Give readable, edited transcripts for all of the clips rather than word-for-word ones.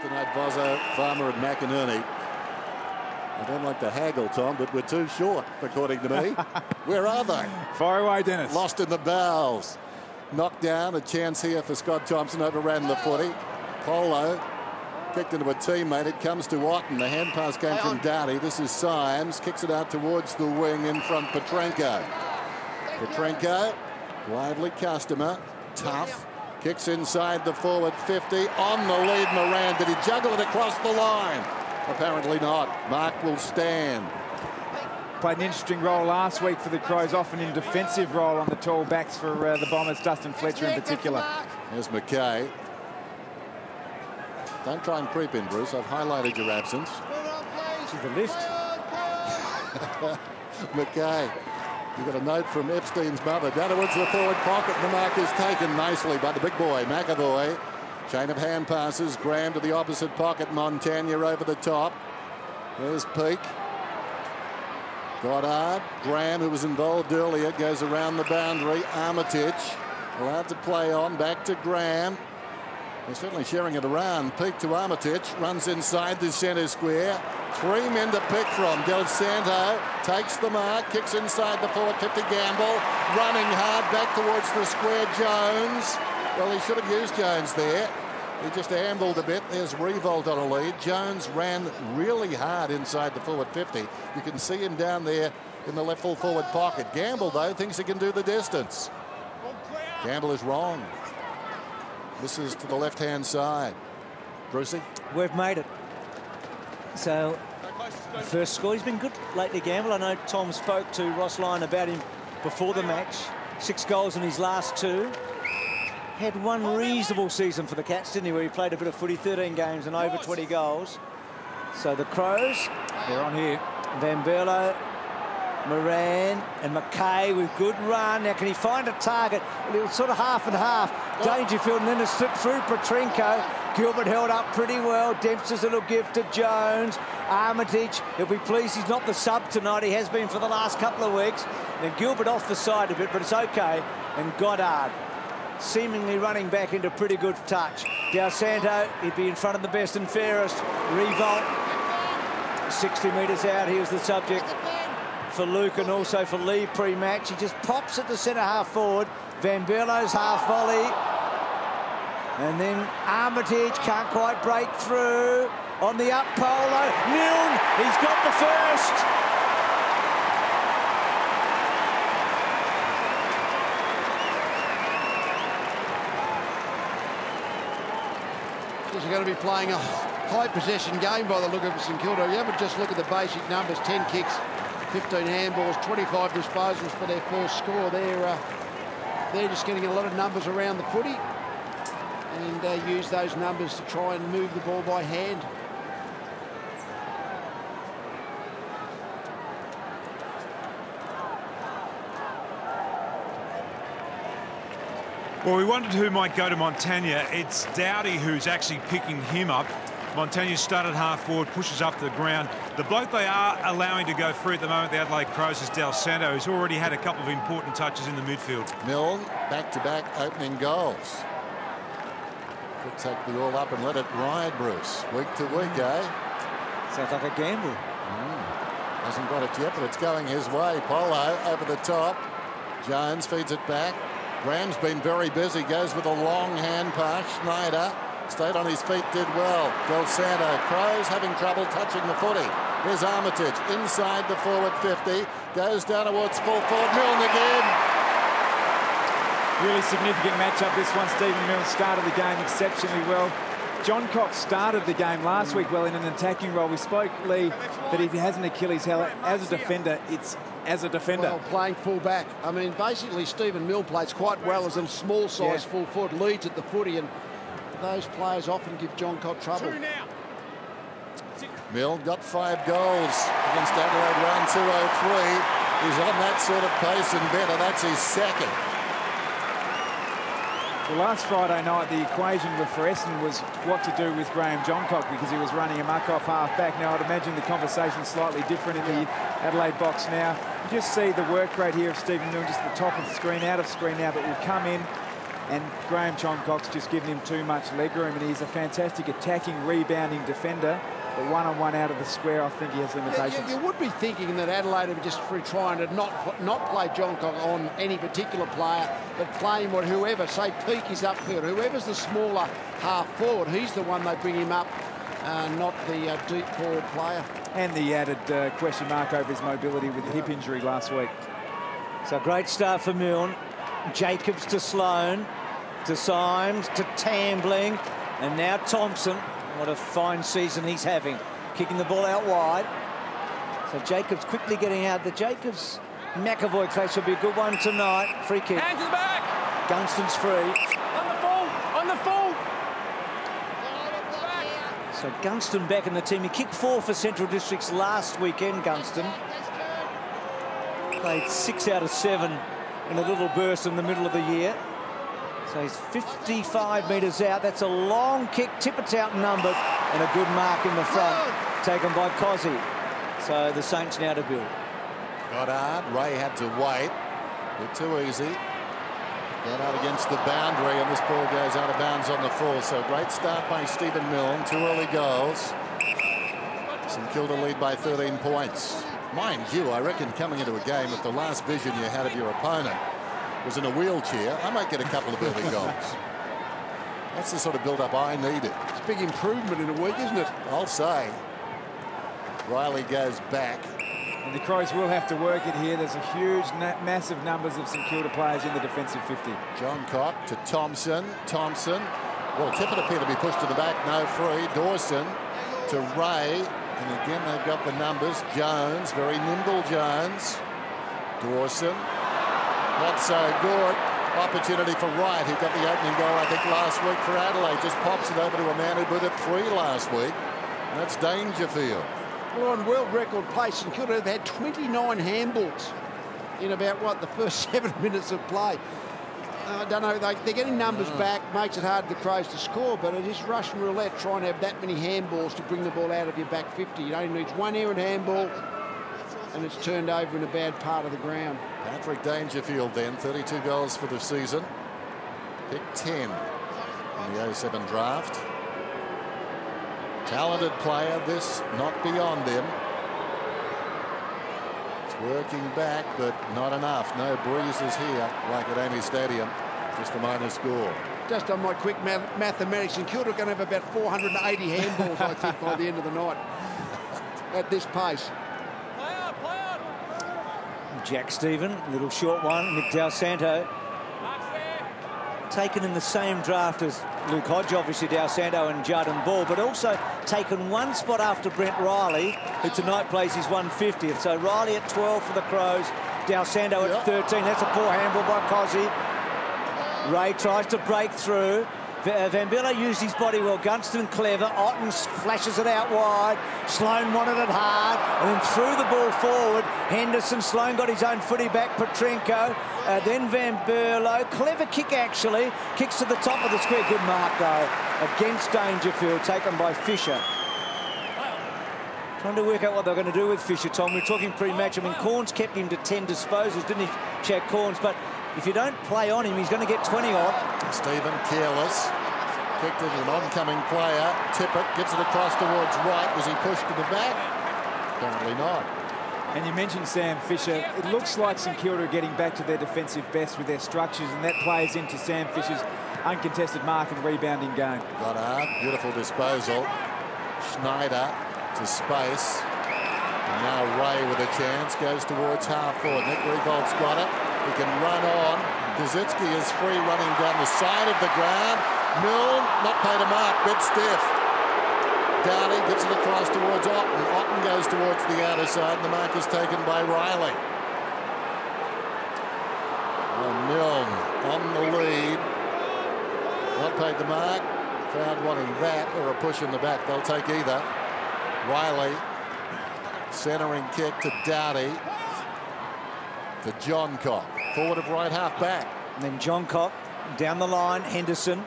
tonight, Vozzo, Farmer and McInerney. I don't like to haggle, Tom, but we're too short, according to me. Where are they? Fire away, Dennis. Lost in the bowels. Knocked down, a chance here for Scott Thompson, overran the footy. Polo kicked into a teammate. It comes to Otten. The hand pass came from Doughty. This is Symes. Kicks it out towards the wing in front, Petrenko. Petrenko, lively customer, tough. Kicks inside the forward 50. On the lead, Moran. Did he juggle it across the line? Apparently not. Mark will stand. Played an interesting role last week for the Crows, often in defensive role on the tall backs for the Bombers, Dustin Fletcher in particular. There's McKay. Don't try and creep in, Bruce. I've highlighted your absence. She's the lift. McKay. You got a note from Epstein's mother. Down towards the forward pocket. The mark is taken nicely by the big boy, McAvoy. Chain of hand passes. Graham to the opposite pocket. Montagna over the top. There's Peake. Goddard. Graham, who was involved earlier, goes around the boundary. Armitage allowed to play on. Back to Graham. They're certainly sharing it around. Peake to Armitage. Runs inside the centre square. 3 men to pick from. Del Santo takes the mark. Kicks inside the forward 50. Gamble. Running hard back towards the square. Jones. Well, he should have used Jones there. He just ambled a bit. There's Revolt on a lead. Jones ran really hard inside the forward 50. You can see him down there in the left full forward pocket. Gamble, though, thinks he can do the distance. Gamble is wrong. Misses to the left-hand side. Brucey? We've made it. So, the first score. He's been good lately, Gamble. I know Tom spoke to Ross Lyon about him before the match. 6 goals in his last 2. Had one reasonable season for the Cats, didn't he, where he played a bit of footy, 13 games and over 20 goals. So the Crows, they're on here. Van Berlo, Moran and McKay with good run. Now, can he find a target? It was sort of half and half. Dangerfield, and then a slip through Petrenko. Gilbert held up pretty well. Dempster's little gift to Jones. Armitage, he'll be pleased he's not the sub tonight. He has been for the last couple of weeks. Now, Gilbert off the side a bit, but it's okay. And Goddard seemingly running back into pretty good touch. Del Santo, he'd be in front of the best and fairest. Revolt, 60 metres out. He was the subject for Luke and also for Lee pre-match. He just pops at the centre half forward. Van Berlo's half volley. And then Armitage can't quite break through. On the up, Polo. Milne, he's got the first. They're going to be playing a high possession game by the look of St Kilda. You ever just look at the basic numbers: 10 kicks, 15 handballs, 25 disposals for their first score. They're just getting a lot of numbers around the footy, and use those numbers to try and move the ball by hand. Well, we wondered who might go to Montagna. It's Doughty who's actually picking him up. Montagna started half forward, pushes up to the ground. The bloke they are allowing to go through at the moment, the Adelaide Crows, is Del Santo, who's already had a couple of important touches in the midfield. Milne, back-to-back opening goals. Could take the all up and let it ride, Bruce. Week to week, eh? Sounds like a gamble. Hasn't got it yet, but it's going his way. Polo over the top. Jones feeds it back. Graham's been very busy. Goes with a long hand pass. Schneider stayed on his feet, did well. Del Santo. Crows having trouble touching the footy. Here's Armitage inside the forward 50. Goes down towards full forward. Milne again. Really significant matchup, this one. Stephen Milne started the game exceptionally well. John Cox started the game last week well in an attacking role. We spoke, Lee, that if he has an Achilles heel, as a defender, it's as a defender. Well, playing full back. I mean, basically, Stephen Milne plays quite well as a small-size full forward, leads at the footy, and those players often give John Cox trouble. Milne got 5 goals against Adelaide, round 203. He's on that sort of pace and better. That's his second. Well, last Friday night, the equation for Essendon was what to do with Graham Johncock, because he was running amok off half-back. Now, I'd imagine the conversation's slightly different in the Adelaide box now. You just see the work rate here of Stephen Milne just at the top of the screen, out of screen now, but will come in And Graham Johncock's just given him too much leg room, and he's a fantastic attacking, rebounding defender. But one-on-one out of the square, I think he has limitations. You would be thinking that Adelaide are just trying to not play Johncock on any particular player, but playing whoever, say Peake is upfield, whoever's the smaller half forward, he's the one they bring him up, not the deep forward player. And the added question mark over his mobility with the hip injury last week. So great start for Milne. Jacobs to Sloan, to Symes, to Tambling, and now Thompson. What a fine season he's having. Kicking the ball out wide. So Jacobs quickly getting out. The Jacobs-McAvoy clash will be a good one tonight. Free kick. Hands to the back. Gunston's free. On the full. On the full. So Gunston back in the team. He kicked 4 for Central Districts last weekend, Gunston. Played 6 out of 7 in a little burst in the middle of the year. So he's 55 metres out. That's a long kick. Tippett's outnumbered. And a good mark in the front. Taken by Cozzy. So the Saints now to build. Goddard. Ray had to wait. Bit too easy. Got out against the boundary, and this ball goes out of bounds on the full. So great start by Stephen Milne. 2 early goals. St Kilda lead by 13 points. Mind you, I reckon coming into a game, if the last vision you had of your opponent was in a wheelchair, I might get a couple of early goals. That's the sort of build-up I needed. It's a big improvement in a week, isn't it? I'll say. Riley goes back. And the Crows will have to work it here. There's a huge, massive numbers of St Kilda players in the defensive 50. Johncock to Thompson. Thompson. Well, Tippett appeared to be pushed to the back. No free. Dawson to Ray. And again, they've got the numbers. Jones, very nimble Jones. Dawson. Not so good. Opportunity for Wright, who got the opening goal, I think, last week for Adelaide. Just pops it over to a man who put it 3 last week. And that's Dangerfield. Well, on world record pace, St Kilda have had 29 handballs in about, what, the first 7 minutes of play. I don't know, they're getting numbers back, makes it hard for the Crows to score, but it is Russian roulette trying to have that many handballs to bring the ball out of your back 50. It only needs 1 errant handball, and it's turned over in a bad part of the ground. Patrick Dangerfield then, 32 goals for the season. Picked 10 in the 07 draft. Talented player, this not beyond him. It's working back, but not enough. No breezes here, like at Amy Stadium. Just a minor score. Just on my quick mathematics, St Kilda are going to have about 480 handballs, I think, by the end of the night. At this pace. Jack Stephen, little short one. Nick Del Santo. Taken in the same draft as Luke Hodge, obviously, Del Santo and Jardine Ball, but also taken 1 spot after Brent Riley, who tonight plays his 150th. So Riley at 12 for the Crows, Del Santo at 13. That's a poor handball by Cozzy. Ray tries to break through. Van Bella used his body well. Gunston clever. Otten flashes it out wide. Sloan wanted it hard and then threw the ball forward. Henderson. Sloan got his own footy back. Petrenko. Then Van Berlo. Clever kick, actually. Kicks to the top of the square. Good mark, though, against Dangerfield, taken by Fisher. Trying to work out what they're going to do with Fisher, Tom. We were talking pre-match. I mean, Corns kept him to 10 disposals, didn't he, Chad Corns? But if you don't play on him, he's going to get 20 odd. Stephen careless. Kicked it to an oncoming player. Tippett gets it across towards Wright. Was he pushed to the back? Apparently not. And you mentioned Sam Fisher. It looks like St Kilda are getting back to their defensive best with their structures, and that plays into Sam Fisher's uncontested mark and rebounding game. Goddard, beautiful disposal. Schneider to space. And now Ray with a chance. Goes towards half forward. Nick Revolt's got it. He can run on. Kazitsky is free running down the side of the ground. Milne, not paid a mark, bit stiff. Downey gets it across towards Otten. Otten goes towards the outer side, and the mark is taken by Riley. And Milne on the lead. Not paid the mark. Crowd wanting that or a push in the back. They'll take either. Riley, centering kick to Doughty. To Johncock. Forward of right half back. And then Johncock down the line. Henderson.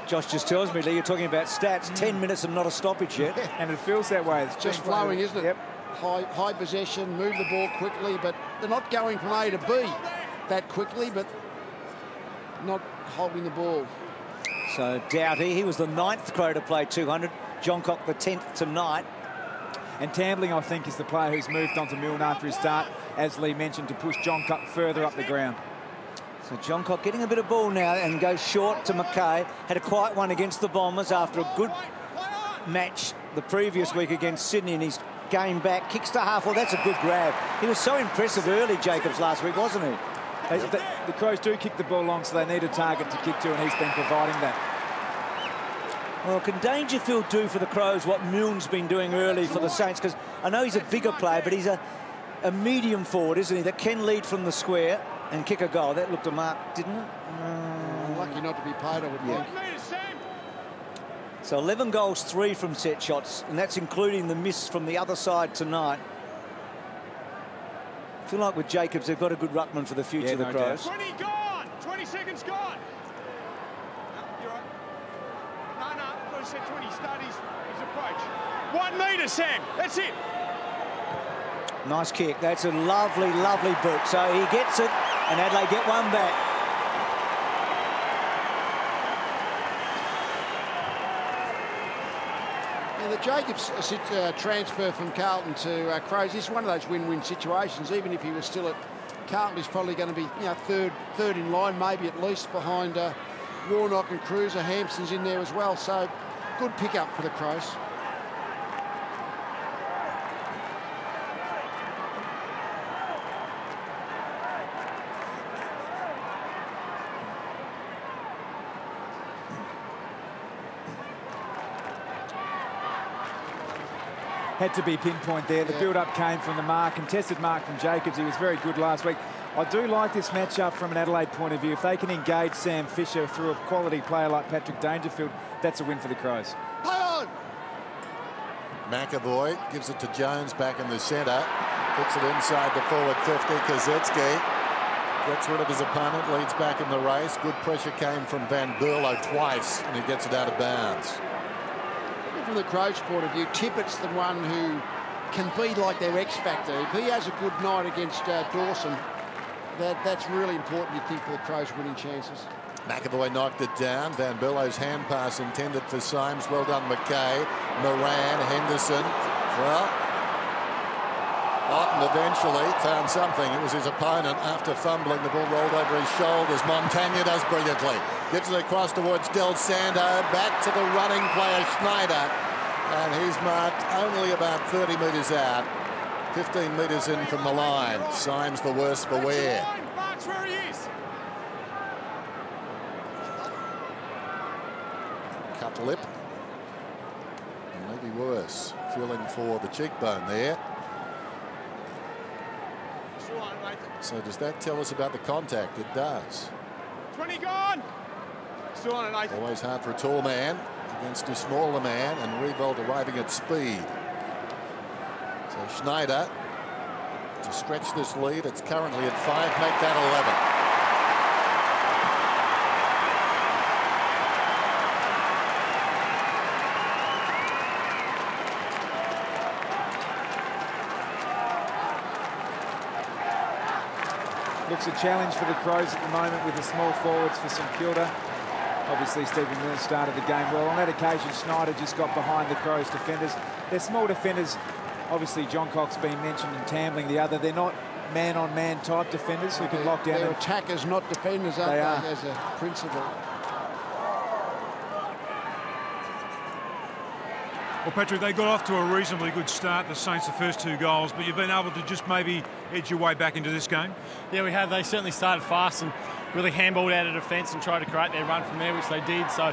Josh just tells me, Lee, you're talking about stats. 10 minutes and not a stoppage yet. And it feels that way. It's just flowing, isn't it? Yep. High possession, move the ball quickly, but they're not going from A to B that quickly, but not holding the ball. So Doughty, he was the 9th Crow to play 200. Johncock the 10th tonight. And Tambling, I think, is the player who's moved on to Milne after his start, as Lee mentioned, to push Johncock further up the ground. So Johncock getting a bit of ball now and goes short to McKay. Had a quiet one against the Bombers after a good match the previous week against Sydney, and he's game back, kicks to half. Well, that's a good grab. He was so impressive early, Jacobs, last week, wasn't he? The Crows do kick the ball long, so they need a target to kick to, and he's been providing that. Well, can Dangerfield do for the Crows what Milne's been doing early for the Saints? Because I know he's a bigger player, but he's a medium forward, isn't he, that can lead from the square and kick a goal. That looked a mark, didn't it? Lucky not to be paid, I would think. So 11 goals, 3 from set shots, and that's including the miss from the other side tonight. I feel like with Jacobs, they've got a good ruckman for the future, the Crows. 20 gone! 20 seconds gone! No, you're right. No, I said 20 studies his approach. 1 metre, Sam. That's it. Nice kick. That's a lovely, lovely boot. So he gets it, and Adelaide get one back. The Jacobs transfer from Carlton to Crows is one of those win-win situations. Even if he was still at Carlton, he's probably going to be, you know, third in line, maybe at least behind Warnock and Cruiser. Hampson's in there as well, so good pick-up for the Crows. Had to be pinpoint there. The build-up came from the mark, contested mark from Jacobs. He was very good last week. I do like this matchup from an Adelaide point of view. If they can engage Sam Fisher through a quality player like Patrick Dangerfield, that's a win for the Crows. McAvoy gives it to Jones back in the centre. Puts it inside the forward 50. Kaczynski gets rid of his opponent, leads back in the race. Good pressure came from Van Berlo twice, and he gets it out of bounds. From the Crows' point of view, Tippett's the one who can be like their X-factor. If he has a good night against Dawson, that's really important, you think, for the Crows' winning chances. McAvoy knocked it down. Van Berlo's hand pass intended for Symes. Well done, McKay. Moran, Henderson. Well, Otten eventually found something. It was his opponent. After fumbling, the ball rolled over his shoulders. Montagna does brilliantly. Gives it across towards Del Sando. Back to the running player, Schneider. And he's marked only about 30 metres out. 15 metres in from the line. Symes the worse for wear. Marks where he is. Cut lip. Maybe worse. Feeling for the cheekbone there. So does that tell us about the contact? It does. 20 gone. Still on it, Nathan. Always hard for a tall man against a smaller man, and Riewoldt arriving at speed. So Schneider to stretch this lead. It's currently at 5, make that 11. Looks a challenge for the Crows at the moment with the small forwards for St Kilda. Obviously, Stephen Milne started the game well. On that occasion, Schneider just got behind the Crows defenders. They're small defenders. Obviously, Johncock's been mentioned and Tambling the other. They're not man-on-man type defenders who can lock down. They're attackers, not defenders, aren't they, as a principle? Well, Patrick, they got off to a reasonably good start, the Saints, the first 2 goals, but you've been able to just maybe edge your way back into this game? Yeah, we have. They certainly started fast and really handballed out of defence and tried to create their run from there, which they did. So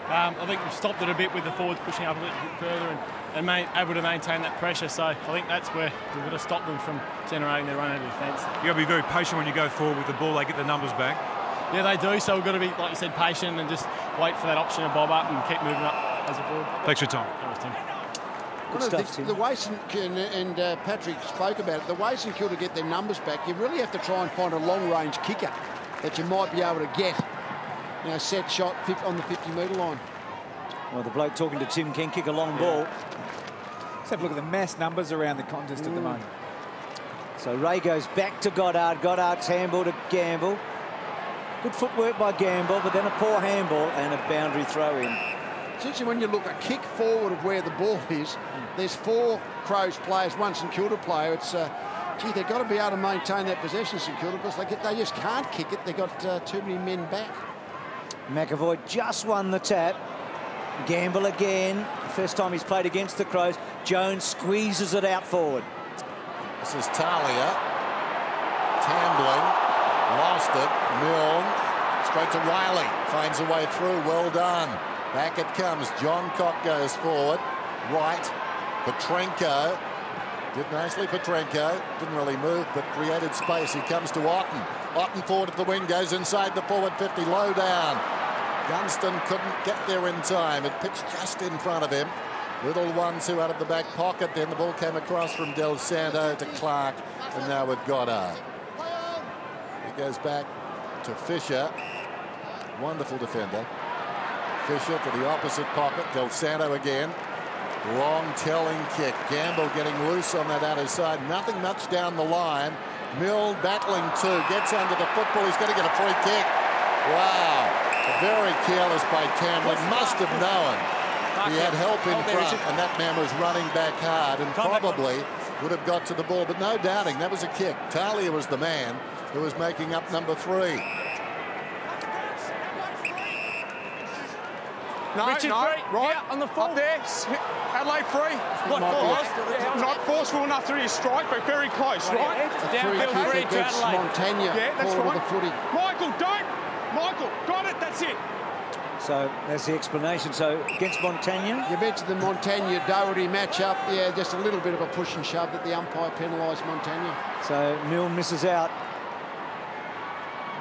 I think we've stopped it a bit with the forwards pushing up a little bit further and able to maintain that pressure. So I think that's where we've got to stop them from generating their run out of defence. You've got to be very patient when you go forward with the ball. They get the numbers back. Yeah, they do. So we've got to be, like you said, patient and just wait for that option to bob up and keep moving up as a forward. Thanks for your time. Good stuff, Tim. The way and Patrick spoke about it, the way St Kilda get their numbers back, you really have to try and find a long-range kicker that you might be able to get, you know, set shot on the 50-metre line. Well, the bloke talking to Tim can kick a long ball. Let's have a look at the mass numbers around the contest at the moment. So Ray goes back to Goddard. Goddard's handball to Gamble. Good footwork by Gamble, but then a poor handball and a boundary throw in. Essentially, when you look a kick forward of where the ball is, there's 4 Crows players, 1 St Kilda player. It's gee, they've got to be able to maintain that possession, St Kilda, because they just can't kick it. They've got too many men back. McAvoy just won the tap. Gamble again. First time he's played against the Crows. Jones squeezes it out forward. This is Talia. Tambling. Lost it. Milne. Straight to Riley. Finds a way through. Well done. Back it comes. John Cock goes forward. Right. Petrenko. Did nicely, Petrenko. Didn't really move, but created space. He comes to Otten. Otten forward at the wing. Goes inside the forward 50. Low down. Gunston couldn't get there in time. It pitched just in front of him. Little 1-2 out of the back pocket. Then the ball came across from Del Santo to Clark. And now with Goddard. He goes back to Fisher. Wonderful defender. Fisher to the opposite pocket. Del Santo again. Long telling kick. Gamble getting loose on that outer side. Nothing much down the line. Milne battling too. Gets under the football. He's going to get a free kick. Wow. Very careless by Tambling. Must have known he had help in front, and that man was running back hard and probably would have got to the ball. But no doubting, that was a kick. Talia was the man who was making up number 3. No, Richard no, free. right Yeah, on the full. up there. Adelaide free. Not forceful enough to really strike, but very close, right? Downfield free to Adelaide. Montagna. Yeah, that's forward right. of the footy. Michael, don't. Michael, got it. That's it. So there's the explanation. So against Montagna. You mentioned the Montagna-Doherty matchup. Yeah, just a little bit of a push and shove that the umpire penalised Montagna. So Milne misses out.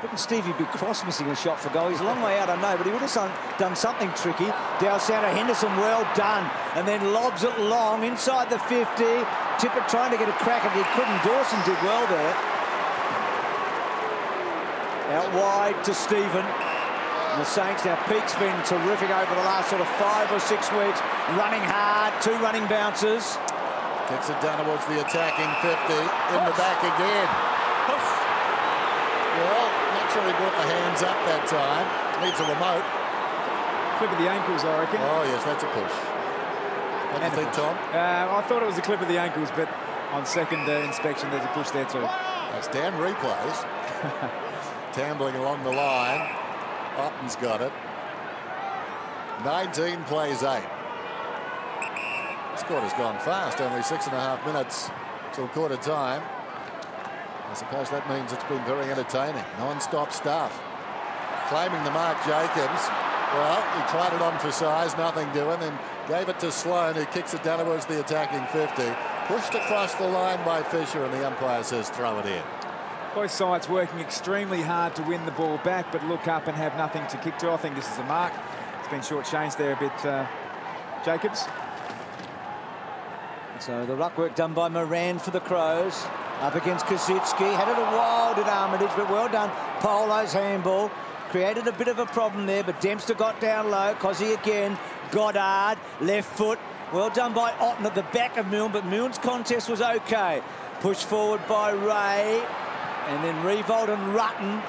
Wouldn't Stevie be cross missing a shot for goal? He's a long way out, I know, but he would have done something tricky. Del Santo Henderson, well done. And then lobs it long inside the 50. Tippett trying to get a crack and he couldn't. Dawson did well there. Out wide to Stephen. And the Saints now, Peake's been terrific over the last sort of 5 or 6 weeks. Running hard, 2 running bounces. Gets it down towards the attacking 50. In the back again. Well, not sure he brought the hands up that time. Needs a remote. Clip of the ankles, I reckon. Oh, yes, that's a push. What do you think, Tom? I thought it was a clip of the ankles, but on second inspection, there's a push there too. That's Dan replays. Tambling along the line. Otten's got it. 19 plays 8. This quarter's gone fast. Only 6.5 minutes till quarter time. I suppose that means it's been very entertaining. Non-stop stuff. Claiming the mark, Jacobs. Well, he tried it on for size, nothing doing, and gave it to Sloan, who kicks it down towards the attacking 50. Pushed across the line by Fisher, and the umpire says throw it in. Both sides working extremely hard to win the ball back, but look up and have nothing to kick to. I think this is a mark. It's been short-changed there a bit, Jacobs. So the ruck work done by Moran for the Crows. Up against Kosicki. Had it a wild at Armitage, but well done. Polo's handball. Created a bit of a problem there, but Dempster got down low. Cozzy again. Goddard, left foot. Well done by Otten at the back of Milne, but Milne's contest was okay. Pushed forward by Ray. And then Revolt and Rutten.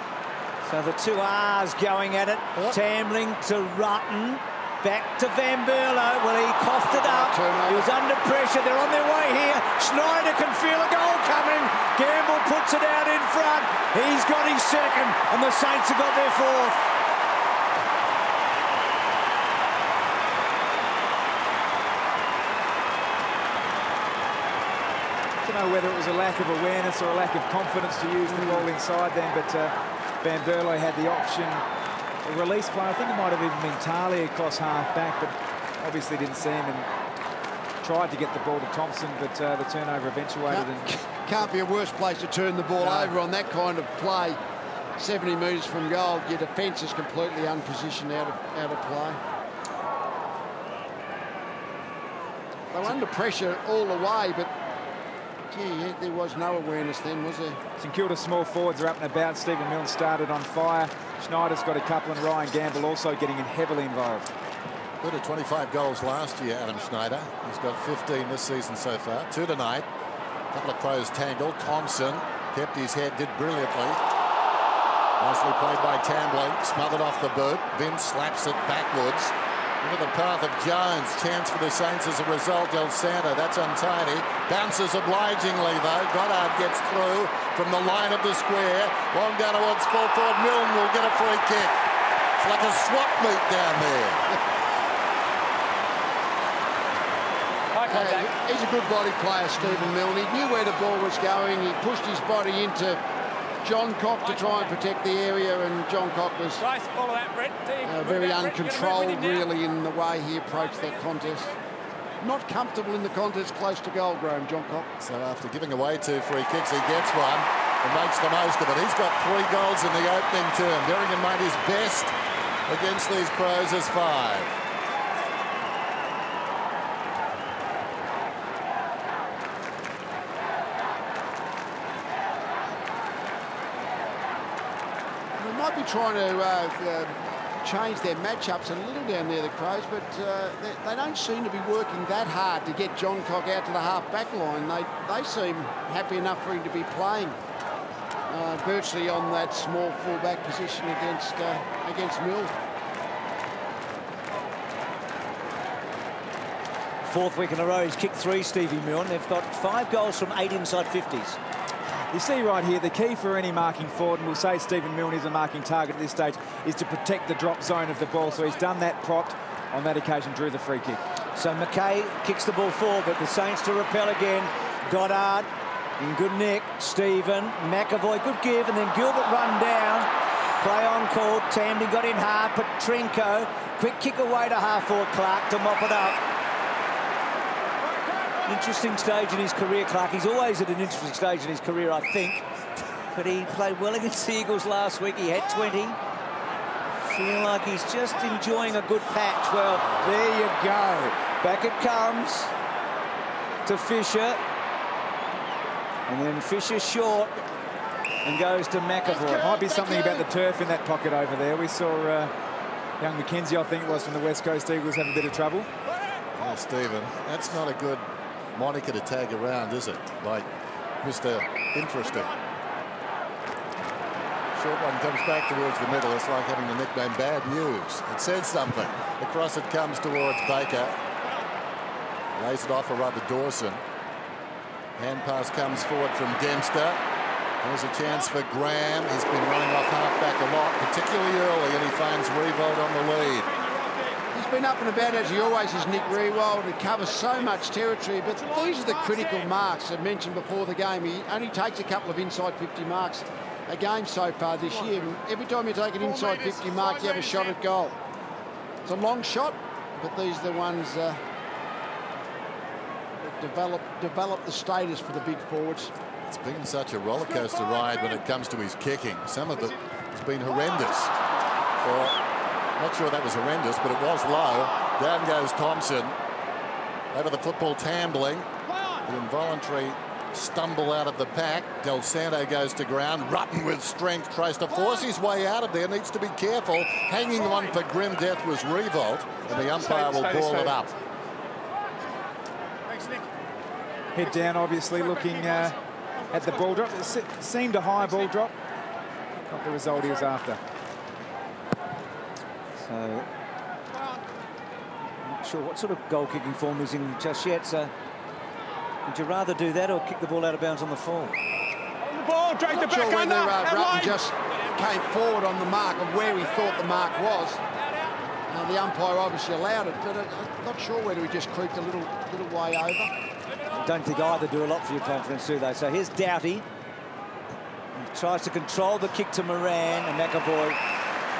So the 2 R's going at it. Tambling to Rutten. Back to Van Berlo. Well, he coughed it up. He was under pressure. They're on their way here. Schneider can feel a goal coming. Gamble puts it out in front. He's got his second, and the Saints have got their 4th. I don't know whether it was a lack of awareness or a lack of confidence to use the ball inside then, but Van Berlo had the option. A release play, I think it might have even been Talia across half back, but obviously didn't see him and tried to get the ball to Thompson, but the turnover eventuated. Can't be a worse place to turn the ball over on that kind of play. 70 metres from goal, your defence is completely unpositioned out of play. They were under pressure all the way, but gee, there was no awareness then, was there? St Kilda small forwards are up and about. Stephen Milne started on fire. Schneider's got a couple, and Ryan Gamble also getting heavily involved. Good at 25 goals last year, Adam Schneider. He's got 15 this season so far. 2 tonight. A couple of Crows tangled. Thompson kept his head, did brilliantly. Nicely played by Tambling, smothered off the boot. Vince slaps it backwards into the path of Jones. Chance for the Saints as a result. Del Santo, that's untidy. Bounces obligingly though. Goddard gets through from the line of the square. Long down towards full forward. Milne will get a free kick. It's like a swap meet down there. He's a good body player, Stephen Milne. He knew where the ball was going. He pushed his body into John Cock to try and protect the area, and John Cock was very uncontrolled, really, in the way he approached that contest. Not comfortable in the contest close to goal, Graham, John Cock. So after giving away 2 free kicks, he gets one and makes the most of it. He's got 3 goals in the opening term. Berrigan made his best against these Crows as 5. Might be trying to change their matchups a little down there, the Crows, but they don't seem to be working that hard to get John Cock out to the half-back line. They seem happy enough for him to be playing virtually on that small full-back position against Milne. 4th week in a row, he's kicked 3, Stevie Milne. They've got 5 goals from 8 inside 50s. You see right here, the key for any marking forward, and we'll say Stephen Milne is a marking target at this stage, is to protect the drop zone of the ball. So he's done that, propped. On that occasion, drew the free kick. So McKay kicks the ball forward, but the Saints to repel again. Goddard in good nick. Stephen, McAvoy, good give, and then Gilbert run down. Play on called. Tammy got in hard. Petrenko, quick kick away to half-forward Clark to mop it up. Interesting stage in his career, Clark. He's always at an interesting stage in his career, I think. But he played well against the Eagles last week. He had 20. Feel like he's just enjoying a good patch. Well, there you go. Back it comes to Fisher. And then Fisher short and goes to McAvoy. Might be something about the turf in that pocket over there. We saw young Mackenzie, I think it was, from the West Coast Eagles, have a bit of trouble. Oh, Stephen, that's not a good moniker to tag around, is it? Like Mr. Interesting. Short one comes back towards the middle. It's like having the nickname Bad News. It says something. Across it comes towards Baker. Lays it off for rather Dawson. Hand pass comes forward from Dempster. There's a chance for Graham. He's been running off half-back a lot, particularly early, and he finds Riewoldt on the lead. He's been up and about, as he always is, Nick Riewoldt. He covers so much territory, but these are the critical marks I mentioned before the game. He only takes a couple of inside 50 marks a game so far this year. And every time you take an inside 50 mark, you have a shot at goal. It's a long shot, but these are the ones that develop the status for the big forwards. It's been such a roller coaster ride when it comes to his kicking. Some of it has been horrendous. Not sure that was horrendous, but it was low. Down goes Thompson. Over the football, Tambling. The involuntary stumble out of the pack. Del Santo goes to ground. Rutten with strength tries to force his way out of there. Needs to be careful. Hanging on for grim death was Riewoldt, and the umpire will ball it up. Head down, obviously, looking at the ball drop. It seemed a high ball drop. Not the result he was after. So, not sure what sort of goal-kicking form he's in just yet. So, would you rather do that or kick the ball out of bounds on the fall? On the ball, drag the back under. Rutten just came forward on the mark of where he thought the mark was. The umpire obviously allowed it, but I'm not sure whether he just creeped a little way over. I don't think either do a lot for your confidence, do they? So here's Doughty. He tries to control the kick to Moran, and McAvoy.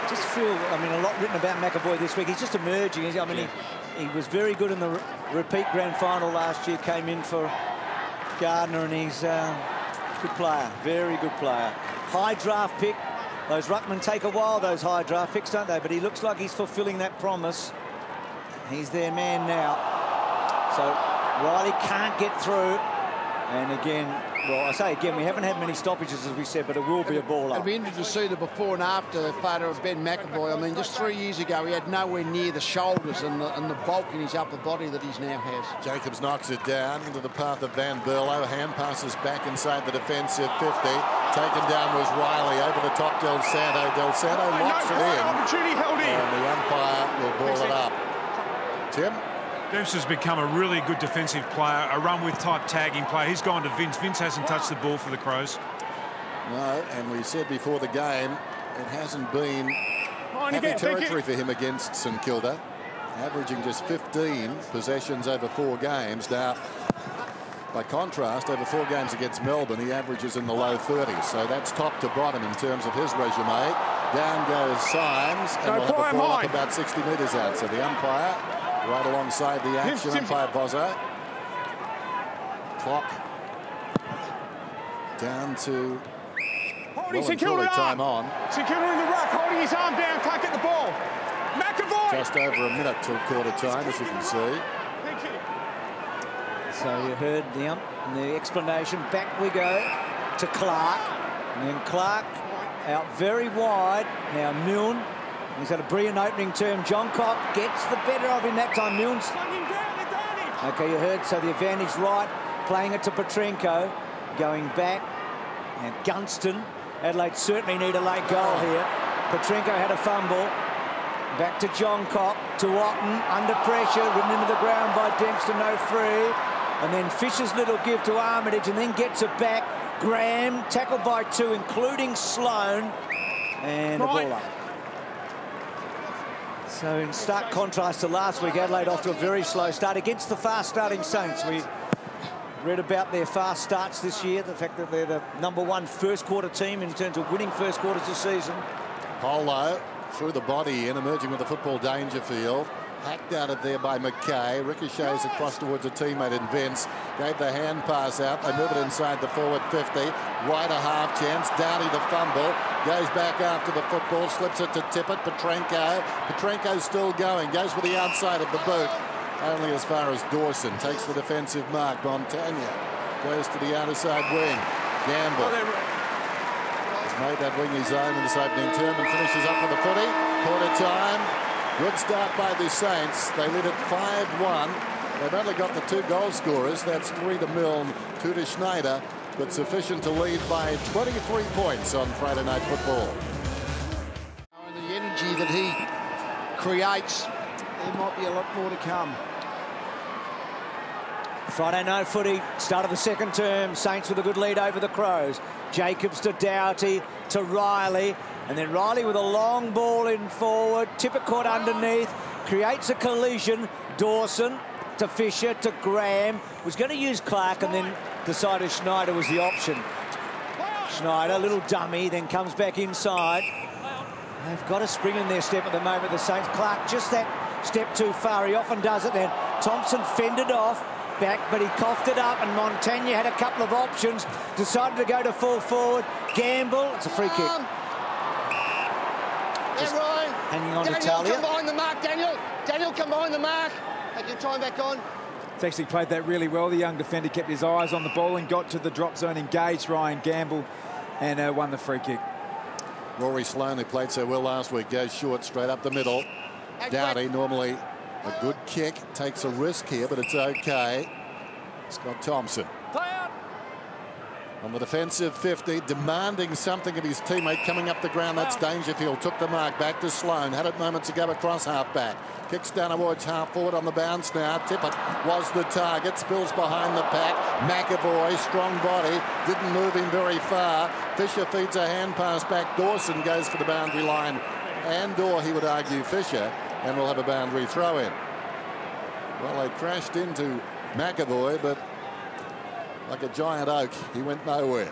Just feel, I mean, a lot written about McAvoy this week. He's just emerging. I mean, he was very good in the repeat grand final last year. Came in for Gardner, and he's a good player, very good player. High draft pick. Those ruckmen take a while, those high draft picks, don't they? But he looks like he's fulfilling that promise. He's their man now. So Riley can't get through. And again, Well, I say again, we haven't had many stoppages, as we said, but it will be a ball up. It'll be interesting to see the before and after photo of Ben McAvoy. I mean, just 3 years ago, he had nowhere near the shoulders and the bulk in his upper body that he now has. Jacobs knocks it down into the path of Van Berlo. Hand passes back inside the defensive 50. Taken down was Riley over the top. Del Santo. Del Santo locks it in. Opportunity held in. And the umpire will ball it up. Tim? Dempster's become a really good defensive player, a run-with type tagging player. He's gone to Vince. Vince hasn't touched the ball for the Crows. No, and we said before the game, it hasn't been happy territory for him against St Kilda, averaging just 15 possessions over 4 games. Now, by contrast, over 4 games against Melbourne, he averages in the low 30s. So that's top to bottom in terms of his resume. Down goes Symes, and we'll have a ball up about 60 metres out. So the umpire right alongside the action, umpire Bozzo. Clock down to St Kilda time on. St Kilda in the ruck, holding his arm down, can't get the ball. McAvoy! Just over a minute till quarter time, as you can see. Thank you. So you heard the explanation. Back we go to Clark. And then Clark out very wide. Now Milne. He's had a brilliant opening term. John Cock gets the better of him that time. Milne's... Okay, you heard. So the advantage right. Playing it to Petrenko. Going back. And Gunston. Adelaide certainly need a late goal here. Petrenko had a fumble. Back to John Cock. To Otten. Under pressure. Ridden into the ground by Dempster. No free. And then Fisher's little give to Armitage. And then gets it back. Graham tackled by 2, including Sloane. And a ball up. So in stark contrast to last week, Adelaide off to a very slow start against the fast-starting Saints. We read about their fast starts this year, the fact that they're the #1 first-quarter team in terms of winning first quarters this season. Polo through the body in, emerging with the football Dangerfield. Hacked out of there by McKay. Ricochets across towards a teammate in Vince. Gave the hand pass out. They move it inside the forward 50. Right a half chance. Downey the fumble. Goes back after the football. Slips it to Tippett. Petrenko. Petrenko's still going. Goes for the outside of the boot. Only as far as Dawson. Takes the defensive mark. Montagna goes to the outer side wing. Gamble has made that wing his own in this opening term and finishes up with the footy. Quarter time. Good start by the Saints. They lead it 5-1. They've only got the 2 goal scorers. That's 3 to Milne, 2 to Schneider, but sufficient to lead by 23 points on Friday Night Football. And the energy that he creates, there might be a lot more to come. Friday night footy, start of the second term. Saints with a good lead over the Crows. Jacobs to Doughty to Riley. And then Riley with a long ball in forward. Tippett caught underneath. Creates a collision. Dawson to Fisher to Graham. Was going to use Clark and then decided Schneider was the option. Schneider, little dummy, then comes back inside. They've got a spring in their step at the moment, the Saints. Clark just that step too far. He often does it then. Thompson fended off. Back, but he coughed it up, and Montagna had a couple of options. Decided to go to full forward. Gamble. It's a free kick. Ryan. Hanging on Daniel, to Talia. come behind the mark, Daniel. Daniel, come behind the mark. Take your time back on. He's actually played that really well. The young defender kept his eyes on the ball and got to the drop zone, engaged Ryan Gamble, and won the free kick. Rory Sloane, who played so well last week, goes short straight up the middle. Doughty, normally a good kick, takes a risk here, but it's okay. Scott Thompson on the defensive 50, demanding something of his teammate coming up the ground. That's Dangerfield. Took the mark. Back to Sloane. Had it moments ago across half-back. Kicks down towards half-forward on the bounce now. Tippett was the target. Spills behind the pack. McAvoy, strong body. Didn't move him very far. Fisher feeds a hand pass back. Dawson goes for the boundary line. And/or, he would argue, Fisher. And we'll have a boundary throw in. Well, they crashed into McAvoy, but like a giant oak, he went nowhere.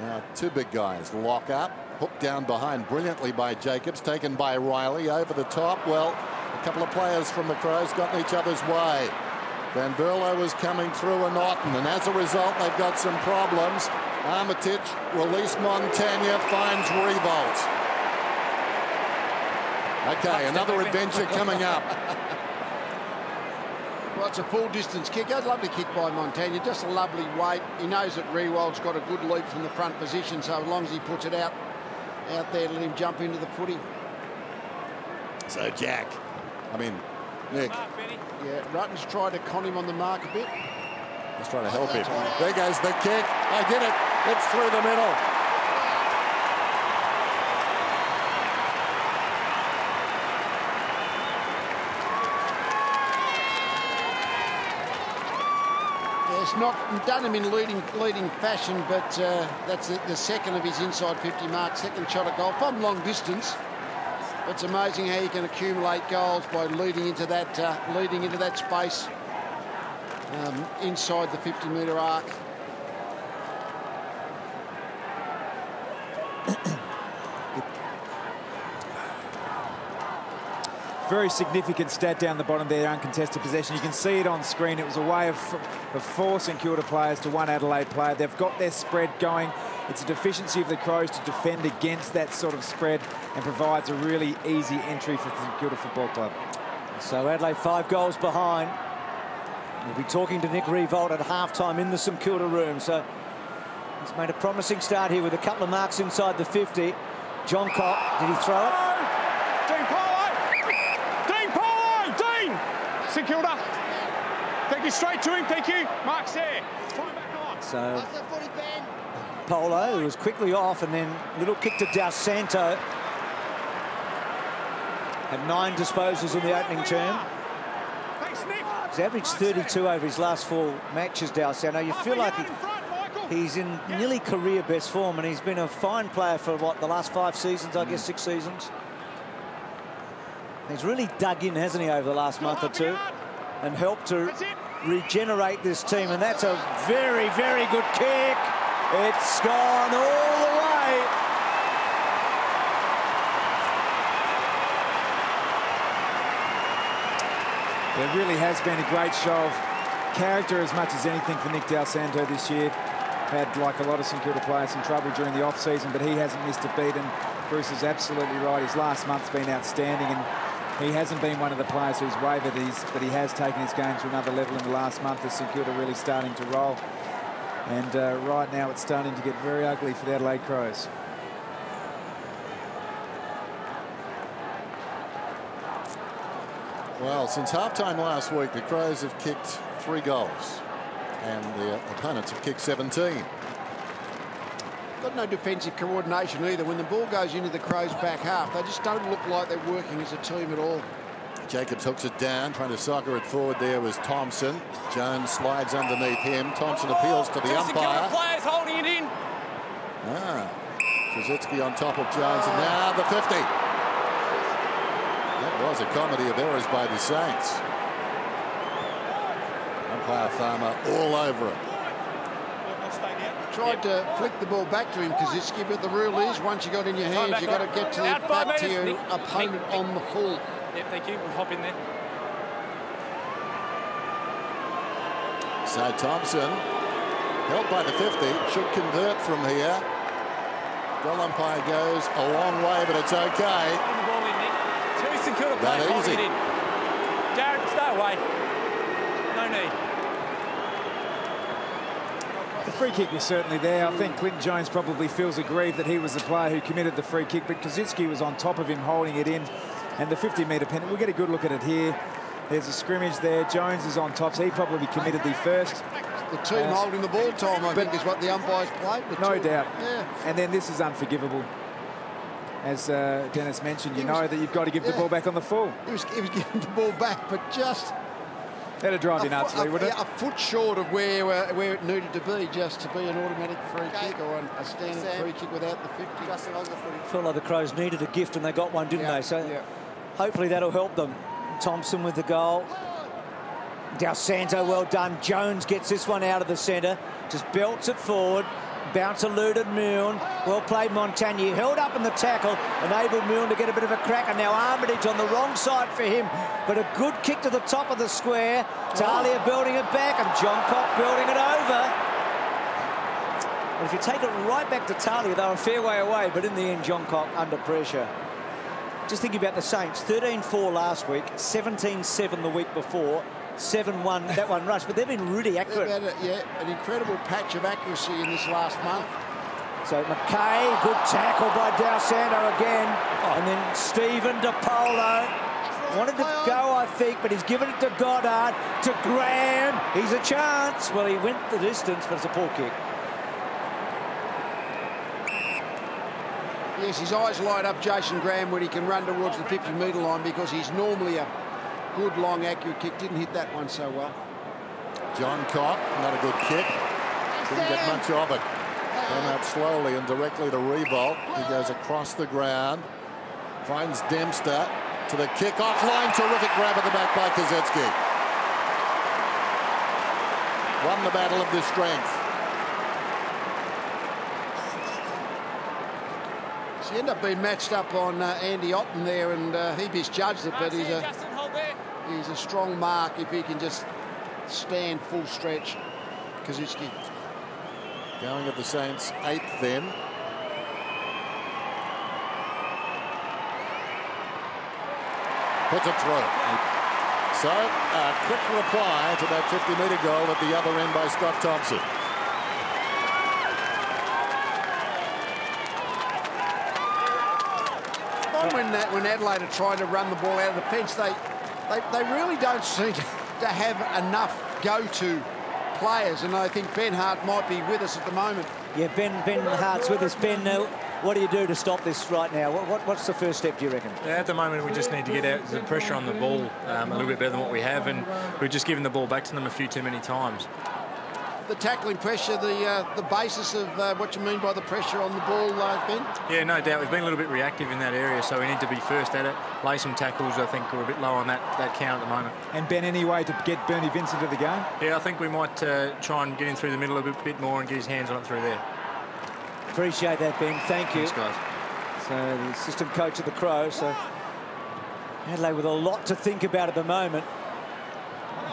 Now, 2 big guys lock up. Hooked down behind brilliantly by Jacobs. Taken by Riley over the top. Well, a couple of players from the Crows got in each other's way. Van Berlo was coming through and Otten, and as a result, they've got some problems. Armitage, release Montagna, finds Revolt. Okay, another adventure coming up. Well, it's a full distance kick. A lovely kick by Montagna. Just a lovely weight. He knows that Riewoldd's got a good leap from the front position, so as long as he puts it out there, let him jump into the footy. So Nick. Yeah, Rutten's tried to con him on the mark a bit. He's trying to help him. There goes the kick. I did it. It's through the middle. It's not done him in leading fashion, but that's the second of his inside 50 mark, second shot at goal from long distance. It's amazing how you can accumulate goals by leading into that space inside the 50-metre arc. Very significant stat down the bottom there, uncontested possession. You can see it on screen. It was a way of four St.Kilda players to one Adelaide player. They've got their spread going. It's a deficiency of the Crows to defend against that sort of spread and provides a really easy entry for the St.Kilda Football Club. So Adelaide 5 goals behind. We'll be talking to Nick Riewoldt at half-time in the St Kilda room. So he's made a promising start here with a couple of marks inside the 50. John Cock, did he throw it? St Kilda. Thank you, straight to him, thank you. Mark's there. Time back on. So Polo, who was quickly off, and then little kick to Del Santo. Had 9 disposals in the opening term. He's averaged 32 over his last 4 matches, Del Santo. You feel like he's in nearly career best form, and he's been a fine player for, what, the last 5 seasons, I guess 6 seasons. He's really dug in, hasn't he, over the last month or two, and helped to regenerate this team. And that's a very, very good kick. It's gone all the way. There really has been a great show of character as much as anything for Nick Del Santo this year. Had, like a lot of St Kilda players, some trouble during the off-season, but he hasn't missed a beat, and Bruce is absolutely right. His last month's been outstanding, and he hasn't been one of the players who's wavered, but he has taken his game to another level in the last month as St Kilda really starting to roll. And right now it's starting to get very ugly for the Adelaide Crows. Well, since halftime last week, the Crows have kicked 3 goals, and their opponents have kicked 17. Got no defensive coordination either. When the ball goes into the Crows' back half, they just don't look like they're working as a team at all. Jacobs hooks it down, trying to soccer it forward. There was Thompson. Jones slides underneath him. Thompson appeals to the umpire. Players holding it in. Krasitsky on top of Jones, and now the 50. That was a comedy of errors by the Saints. Umpire Farmer all over it. Tried to flick the ball back to him, Krasitsky, but the rule is once you got in your hands, you've got to get to back to your opponent on the full. Yep, thank you. We'll hop in there. So Thompson, held by the 50, should convert from here. Goal umpire goes a long way, but it's okay. Put the ball in, Nick. 2 St Kilda That players holding easy. it in. Jared, stay away. No need. The free kick was certainly there. I think Clinton Jones probably feels aggrieved that he was the player who committed the free kick, but Krasitsky was on top of him holding it in. And the 50-metre penalty, we'll get a good look at it here. There's a scrimmage there. Jones is on top, so he probably committed the first. The team holding the ball, Tom, I think is what the umpires played. No doubt. Yeah. And then this is unforgivable. As Dennis mentioned, you know that you've got to give the ball back on the full. He was giving the ball back, but just... That'd drive you nuts, Lee, wouldn't it? A foot short of where it needed to be, just to be an automatic free kick or a standard free kick without the 50. Felt like the Crows needed a gift, and they got one, didn't they? So hopefully that'll help them. Thompson with the goal. Del Santo, well done. Jones gets this one out of the centre. Just belts it forward. Bounce eluded Milne. Well played Montagna. Held up in the tackle. Enabled Milne to get a bit of a crack. And now Armitage on the wrong side for him. But a good kick to the top of the square. Talia building it back. And John Cock building it over. And if you take it right back to Talia, they're a fair way away. But in the end, John Cock under pressure. Just thinking about the Saints. 13-4 last week. 17-7 the week before. 7-1, that one rush, but they've been really accurate. An incredible patch of accuracy in this last month. So McKay, good tackle by D'Alessandro again. And then Stephen DiPolo. Wanted to go, I think, but he's given it to Goddard, to Graham. He's a chance. Well, he went the distance, but it's a poor kick. Yes, his eyes light up Jason Graham when he can run towards the 50-metre line, because he's normally a good, long, accurate kick. Didn't hit that one so well. John Cock, not a good kick. Didn't get much of it. Came out slowly and directly to Revolt. He goes across the ground. Finds Dempster to the kick-off line. Terrific grab at the back by Kosecki. Won the battle of the strength. So he ended up being matched up on Andy Otten there, and he misjudged it, but he's a strong mark if he can just stand full stretch. Kosecki. Going at the Saints' 8th then. Puts it through. So a quick reply to that 50-metre goal at the other end by Scott Thompson. When Adelaide are trying to run the ball out of the fence, they really don't seem to have enough go-to players, and I think Ben Hart might be with us at the moment. Yeah, Ben Hart's with us. Ben, what do you do to stop this right now? What's the first step, do you reckon? Yeah, at the moment, we just need to get out the pressure on the ball a little bit better than what we have, and we've just given the ball back to them a few too many times. The tackling pressure, the basis of what you mean by the pressure on the ball, Ben? Yeah, no doubt. We've been a little bit reactive in that area, so we need to be first at it. Lay some tackles. I think we're a bit low on that count at the moment. And Ben, any way to get Bernie Vincent to the game? Yeah, I think we might try and get in through the middle a bit more and get his hands on it through there. Appreciate that, Ben. Thank you. Thanks, guys. So the assistant coach of the Crows. So Adelaide with a lot to think about at the moment.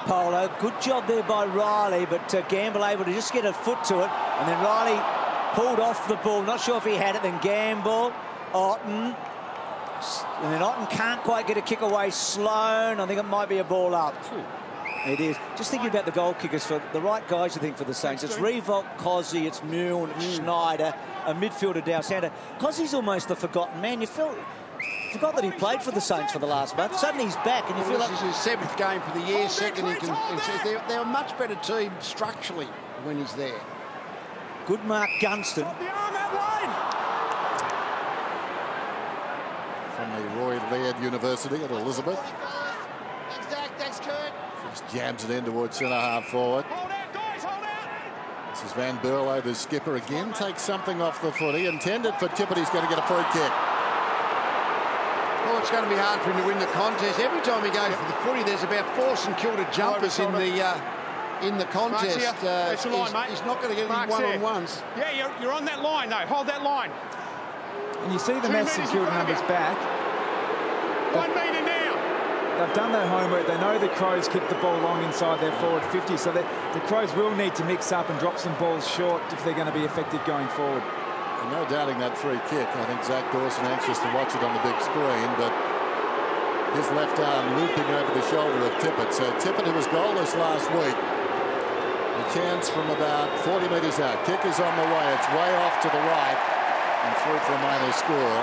Polo, good job there by Riley, but Gamble able to just get a foot to it, and then Riley pulled off the ball. Not sure if he had it. Then Gamble, Otten, and then Otten can't quite get a kick away. Sloan, I think it might be a ball up. It is. Just thinking about the goal kickers, for the right guys, I think, for the Saints. It's Revolt, Cozzy, it's Milne, it's Schneider, a midfielder, D'Alessandro. Cozzy's almost the forgotten man. You forgot that he played for the Saints for the last month. Suddenly he's back, and you feel like this is his 7th game for the year. Second, they're a much better team structurally when he's there. Good mark, Gunston. From the Roy Laird University at Elizabeth. Thanks, Kurt. Just jams it in towards centre-half forward. This is Van Berlo, the skipper again. Takes something off the footy. Intended for Tippett. He's going to get a free kick. Well, it's going to be hard for him to win the contest. Every time he goes for the footy, there's about 4 St Kilda jumpers in the contest. He's not going to get any one-on-ones. Yeah, you're on that line, though. Hold that line. And you see the Mass St Kilda numbers back. 1 metre now. They've done their homework. They know the Crows kick the ball long inside their forward 50, so the Crows will need to mix up and drop some balls short if they're going to be effective going forward. No doubting that free kick. I think Zach Dawson anxious to watch it on the big screen, but his left arm looping over the shoulder of Tippett. So Tippett, who was goalless last week, a chance from about 40 metres out. Kick is on the way. It's way off to the right and through for a minor score.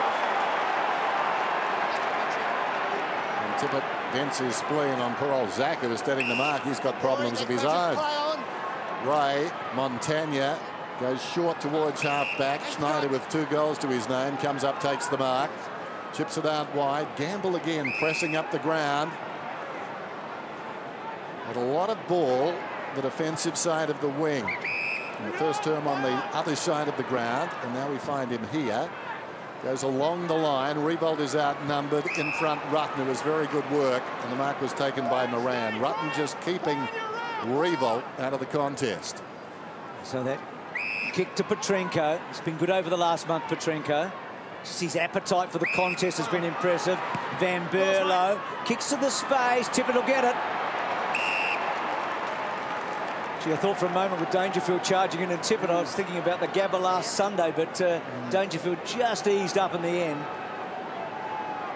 And Tippett vents his spleen on poor old Zach, who is steadying the mark. He's got problems of his own. Ray Montagna goes short towards half-back. Schneider with 2 goals to his name. Comes up, takes the mark. Chips it out wide. Gamble again, pressing up the ground. But a lot of ball, the defensive side of the wing. In the first term on the other side of the ground. And now we find him here. Goes along the line. Revolt is outnumbered. In front, Rutten. It was very good work. And the mark was taken by Moran. Rutten just keeping Revolt out of the contest. So that kick to Petrenko. It's been good over the last month, Petrenko. Just his appetite for the contest has been impressive. Van Berlo kicks to the space. Tippett will get it. Gee, I thought for a moment with Dangerfield charging in and Tippett, I was thinking about the Gabba last Sunday, but Dangerfield just eased up in the end.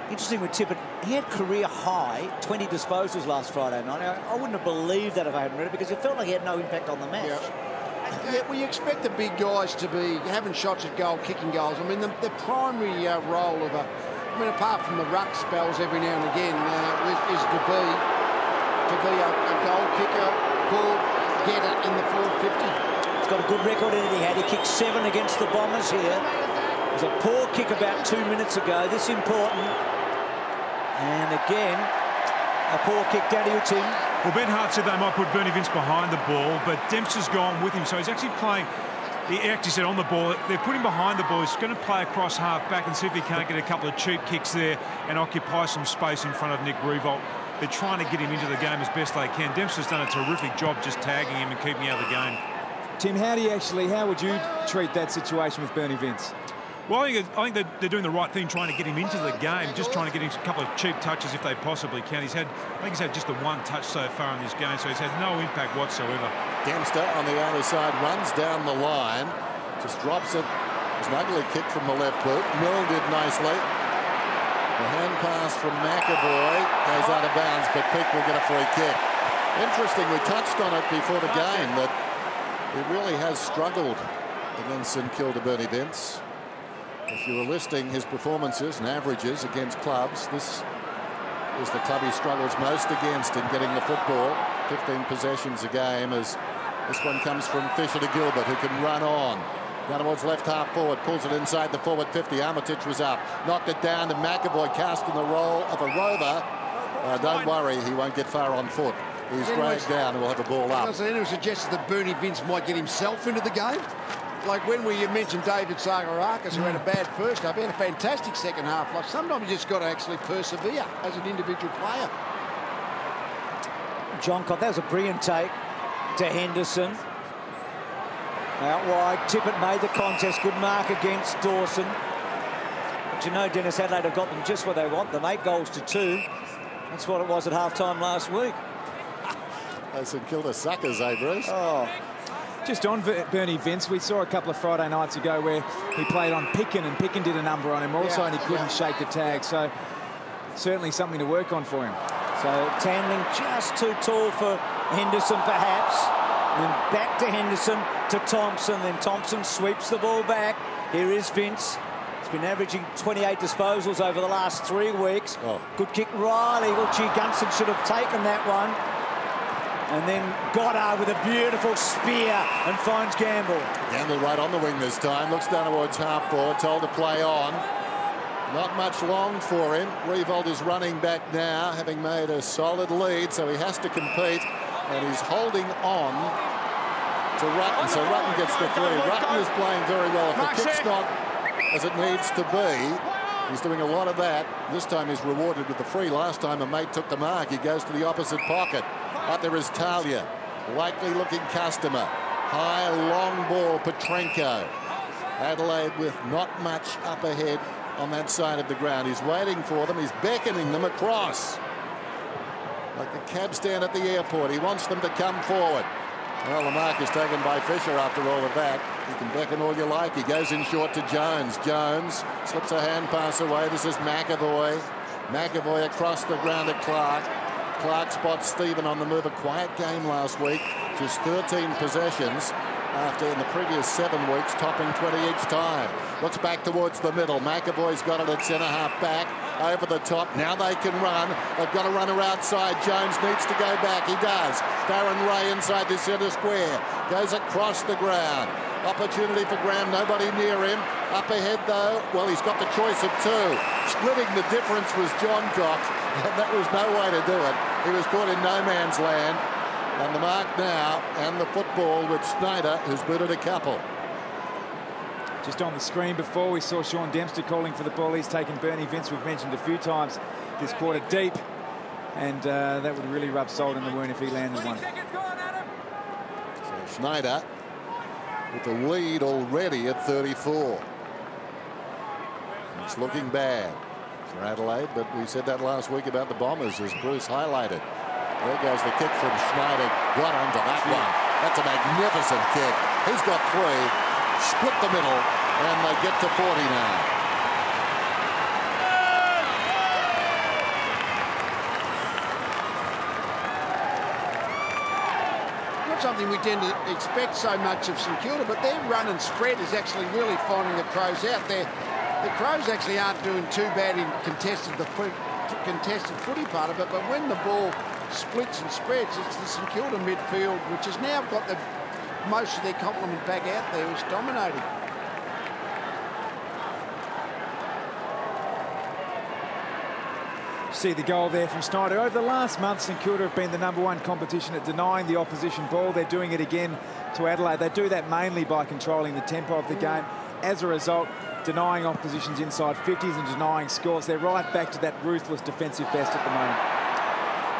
Interesting with Tippett, he had career high 20 disposals last Friday night. I wouldn't have believed that if I hadn't read it, because it felt like he had no impact on the match. Yeah, well, you expect the big guys to be having shots at goal, kicking goals. I mean, the primary role of apart from the ruck spells every now and again, is to be a goal kicker, goal getter in the 450. He's got a good record in it. He kicked 7 against the Bombers here. It was a poor kick about 2 minutes ago. This important. And again, a poor kick. Down to you, Tim. Well, Ben Hart said they might put Bernie Vince behind the ball, but Dempster's gone with him, so he's actually playing. He actually said on the ball, they're putting behind the ball. He's going to play across half back and see if he can't get a couple of cheap kicks there and occupy some space in front of Nick Revolt. They're trying to get him into the game as best they can. Dempster's done a terrific job just tagging him and keeping out of the game. Tim, how would you treat that situation with Bernie Vince? Well, I think they're doing the right thing, trying to get him into the game, just trying to get him a couple of cheap touches if they possibly can. I think he's had just the 1 touch so far in this game, so he's had no impact whatsoever. Dempster on the outer side runs down the line, just drops it. It's an ugly kick from the left boot. Milne did nicely. The hand pass from McAvoy goes out of bounds, but Peake will get a free kick. Interesting, we touched on it before the game, that he really has struggled against St Kilda, Bernie Vince. If you were listing his performances and averages against clubs, this is the club he struggles most against in getting the football. 15 possessions a game, as this one comes from Fisher to Gilbert, who can run on. Down towards left half forward, pulls it inside the forward 50. Armitage was up, knocked it down to McAvoy, cast in the role of a rover. Don't worry, he won't get far on foot. He's dragged down and will have a ball up. Anyone suggested that Bernie Vince might get himself into the game? Like when you mentioned David Sagarakis, who had a bad first half, he had a fantastic second half. Like sometimes you just got to actually persevere as an individual player. John Cott, that was a brilliant take to Henderson. Out wide, Tippett made the contest. Good mark against Dawson. But you know, Dennis, Adelaide have got them just what they want them. 8 goals to 2. That's what it was at half-time last week. Those St Kilda suckers, eh, Bruce? Oh. Just on Bernie Vince, we saw a couple of Friday nights ago where he played on Picken, and Picken did a number on him also, and he couldn't shake the tag. So certainly something to work on for him. So Tandling just too tall for Henderson, perhaps. Then back to Henderson, to Thompson. Then Thompson sweeps the ball back. Here is Vince. He's been averaging 28 disposals over the last 3 weeks. Oh. Good kick, Riley. Well, gee, Gunston should have taken that one. And then Goddard with a beautiful spear and finds Gamble. Gamble right on the wing this time. Looks down towards half forward, told to play on. Not much long for him. Revolt is running back now, having made a solid lead, so he has to compete. And he's holding on to Rutten. So Rutten gets the 3. Rutten is playing very well. If the kick's not as it needs to be, he's doing a lot of that. This time he's rewarded with the free. Last time a mate took the mark. He goes to the opposite pocket. Up there is Talia, likely looking customer. High, long ball, Petrenko. Adelaide with not much up ahead on that side of the ground. He's waiting for them. He's beckoning them across. Like the cab stand at the airport. He wants them to come forward. Well, the mark is taken by Fisher after all of that. You can beckon all you like. He goes in short to Jones. Jones slips a hand pass away. This is McAvoy. McAvoy across the ground at Clark. Clark spots Stephen on the move. A quiet game last week. Just 13 possessions after in the previous 7 weeks topping 20 each time. Looks back towards the middle. McAvoy's got it at centre half back. Over the top. Now they can run. They've got a runner outside. Jones needs to go back. He does. Darren Ray inside the centre square. Goes across the ground. Opportunity for Graham. Nobody near him. Up ahead though. Well, he's got the choice of 2. Splitting the difference was John Cox. And that was no way to do it. He was caught in no man's land. And the mark now, and the football with Schneider, who's booted a couple. Just on the screen before, we saw Sean Dempster calling for the ball. He's taken Bernie Vince, we've mentioned a few times this quarter, deep. And that would really rub salt in the wound if he landed one. So Schneider with the lead already at 34. It's looking bad for Adelaide, but we said that last week about the Bombers, as Bruce highlighted. There goes the kick from Schneider. Got onto that one. That's a magnificent kick. He's got 3. Split the middle, and they get to 40 now. not something we tend to expect so much of St Kilda, but their run and spread is actually really finding the Crows out there. The Crows actually aren't doing too bad in contested footy part of it, but when the ball splits and spreads, it's the St Kilda midfield, which has now got most of their complement back out there, who's dominating. See the goal there from Snyder. Over the last month, St Kilda have been the #1 competition at denying the opposition ball. They're doing it again to Adelaide. They do that mainly by controlling the tempo of the game. As a result, denying oppositions inside 50s and denying scores. They're right back to that ruthless defensive best at the moment.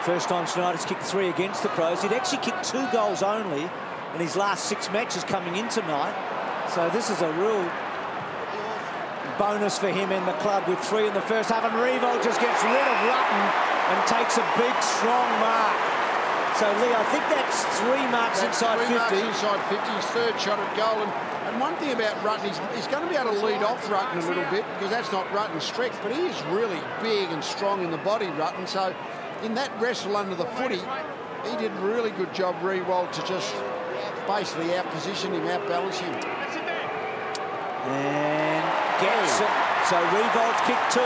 First time Snyder's kicked 3 against the Crows. He'd actually kicked 2 goals only in his last 6 matches coming in tonight. So this is a real bonus for him in the club with 3 in the first half. And Revolt just gets rid of Rutten and takes a big, strong mark. So, Lee, I think that's 3 marks inside 50. Marks inside 50, his 3rd shot at goal. And one thing about Rutten, he's going to be able to lead off Rutten a little bit, because that's not Rutten's strength, but he is really big and strong in the body, Rutten. So in that wrestle under the footy, he did a really good job, Rewald, to just basically outposition him, outbalance him. And gets it. So Revold's kicked 2.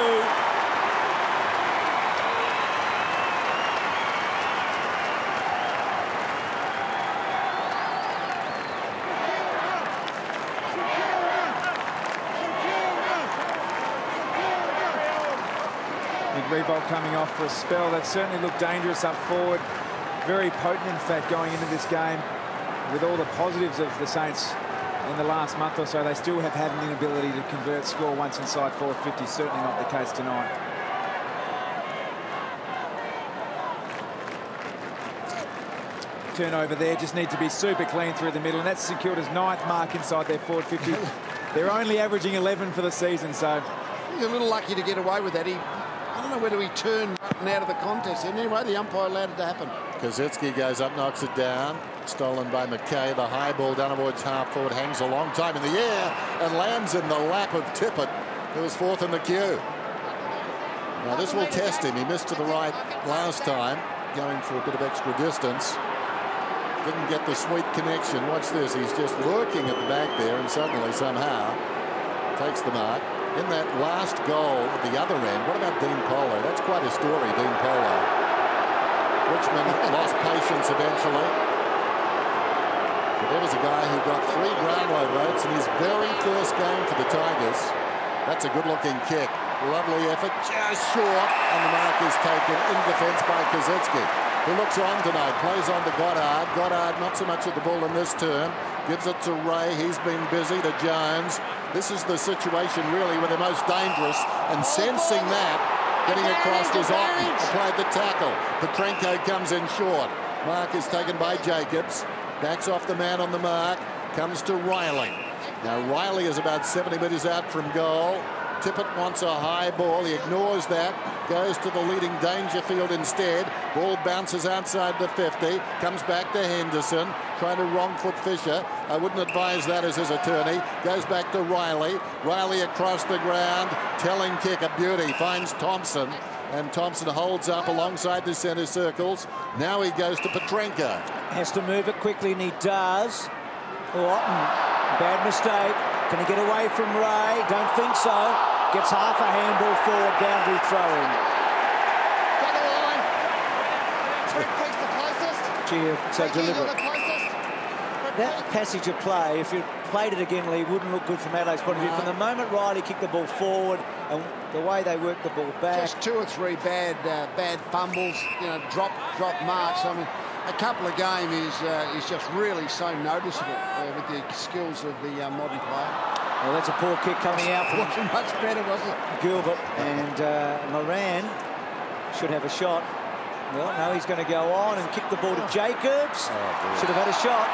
Revolt coming off for a spell. They've certainly looked dangerous up forward. Very potent, in fact, going into this game. With all the positives of the Saints in the last month or so, they still have had an inability to convert score once inside forward 50. Certainly not the case tonight. Turnover there, just need to be super clean through the middle, and that's St Kilda's 9th mark inside their forward 50. They're only averaging 11 for the season, so he's a little lucky to get away with that. I don't know whether he turned out of the contest. Anyway, the umpire allowed it to happen. Kozetzky goes up, knocks it down. Stolen by McKay. The high ball down towards half forward, hangs a long time in the air and lands in the lap of Tippett, who was 4th in the queue. Now this will test him. He missed to the right last time, going for a bit of extra distance. Didn't get the sweet connection. Watch this. He's just lurking at the back there, and suddenly, somehow, takes the mark. In that last goal at the other end, what about Dean Polo? That's quite a story, Dean Polo. Richmond lost patience eventually. But there was a guy who got 3 Brownlow votes in his very first game for the Tigers. That's a good-looking kick. Lovely effort, just short, and the mark is taken in defence by Kozetzky, who looks on tonight, plays on to Goddard. Goddard not so much at the ball in this turn. Gives it to Ray. He's been busy. To Jones. This is the situation, really, where they're most dangerous. And sensing that, getting across is Otten. Applied the tackle. Petrenko comes in short. Mark is taken by Jacobs. Backs off the man on the mark. Comes to Riley. Now, Riley is about 70 metres out from goal. Tippett wants a high ball. He ignores that. Goes to the leading Dangerfield instead. Ball bounces outside the 50. Comes back to Henderson. Trying to wrong foot Fisher. I wouldn't advise that as his attorney. Goes back to Riley. Riley across the ground. Telling kick, a beauty. Finds Thompson. And Thompson holds up alongside the centre circles. Now he goes to Petrenko. Has to move it quickly, and he does. Otten, bad mistake. Can he get away from Ray? Don't think so. Gets half a handball forward, boundary throw-in. Gee, so deliberate. That passage of play, if you played it again, Lee, wouldn't look good from Adelaide's point of view. From the moment Riley kicked the ball forward and the way they worked the ball back. Just 2 or 3 bad fumbles, you know, drop marks. I mean, a couple of game is just really so noticeable with the skills of the modern player. Well, that's a poor kick coming out from wasn't much better, was it? Gilbert, and Moran should have a shot. Well, no, he's going to go on and kick the ball to Jacobs. Should have had a shot.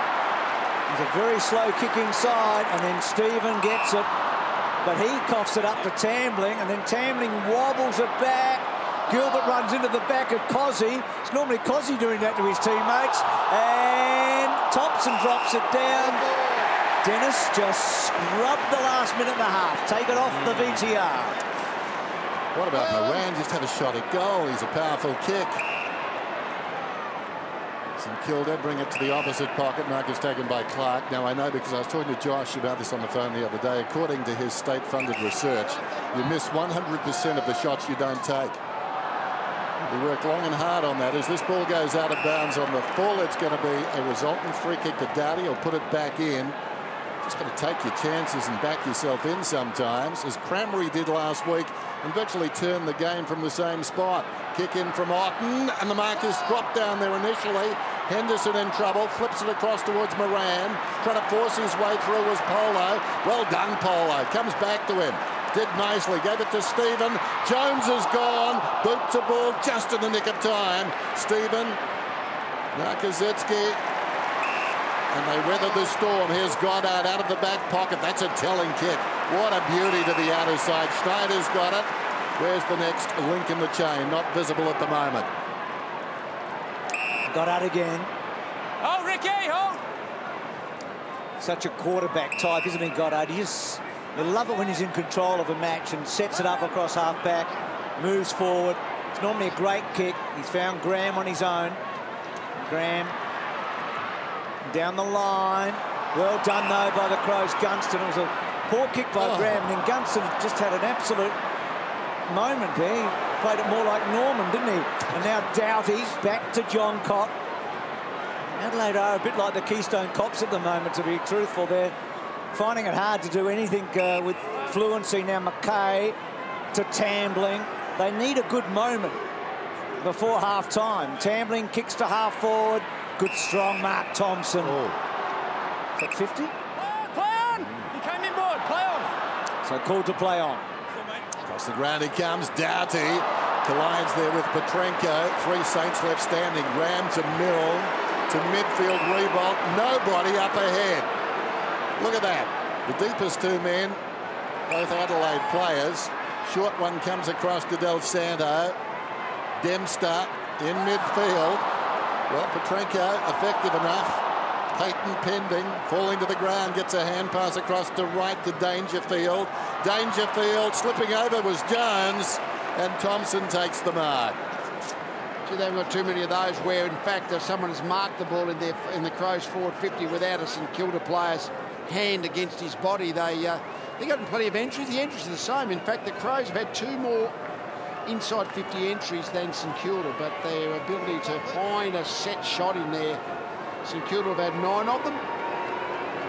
It's a very slow kick inside, and then Stephen gets it, but he coughs it up to Tambling, and then Tambling wobbles it back. Gilbert runs into the back of Cozzy. It's normally Cozzy doing that to his teammates, and Thompson drops it down. Dennis just scrubbed the last minute and a half. Take it off the VTR. What about Moran? Just had a shot at goal. He's a powerful kick. St Kilda bring it to the opposite pocket. Mark is taken by Clark. Now I know, because I was talking to Josh about this on the phone the other day. According to his state-funded research, you miss 100% of the shots you don't take. He worked long and hard on that. As this ball goes out of bounds on the full, it's going to be a resultant free kick to Doughty. He'll put it back in. Just got to take your chances and back yourself in sometimes, as Cranberry did last week, and virtually turn the game from the same spot. Kick in from Otten, and the mark is dropped down there initially. Henderson in trouble, flips it across towards Moran, trying to force his way through was Polo. Well done, Polo. Comes back to him. Did nicely, gave it to Stephen. Jones is gone. Boot to ball just in the nick of time. Stephen, Nakazetsky, and they weathered the storm. Here's Goddard out of the back pocket. That's a telling kick. What a beauty to the outer side. Schneider's got it. Where's the next link in the chain? Not visible at the moment. Goddard again. Oh, Ricky, hold! Such a quarterback type, isn't he, Goddard? You love it when he's in control of a match and sets it up across half-back, moves forward. It's normally a great kick. He's found Graham on his own. Graham down the line. Well done, though, by the Crows. Gunston. It was a poor kick by Graham, and then Gunston just had an absolute moment there. He played it more like Norman, didn't he? And now Doughty back to John Cott. Adelaide are a bit like the Keystone Cops at the moment, to be truthful. They're finding it hard to do anything with fluency. Now McKay to Tambling. They need a good moment before half-time. Tambling kicks to half-forward. Good strong Mark Thompson. Is that 50? Play on! You came in board, play on! So called to play on. Across the ground he comes. Doughty collides there with Petrenko. 3 Saints left standing. Graham to Milne. To midfield, Revolt. Nobody up ahead. Look at that. The deepest 2 men, both Adelaide players. Short one comes across to Del Santo. Dempster in midfield. Well, Petrenko effective enough. Payton pending, falling to the ground, gets a hand pass across to right to Dangerfield. Dangerfield slipping over was Jones, and Thompson takes the mark. Gee, they've got too many of those where, in fact, someone has marked the ball in the Crows forward 50 without a St Kilda player's hand against his body. They've got plenty of entries. The entries are the same. In fact, the Crows have had 2 more inside 50 entries than St Kilda, but their ability to find a set shot in there, St Kilda have had 9 of them.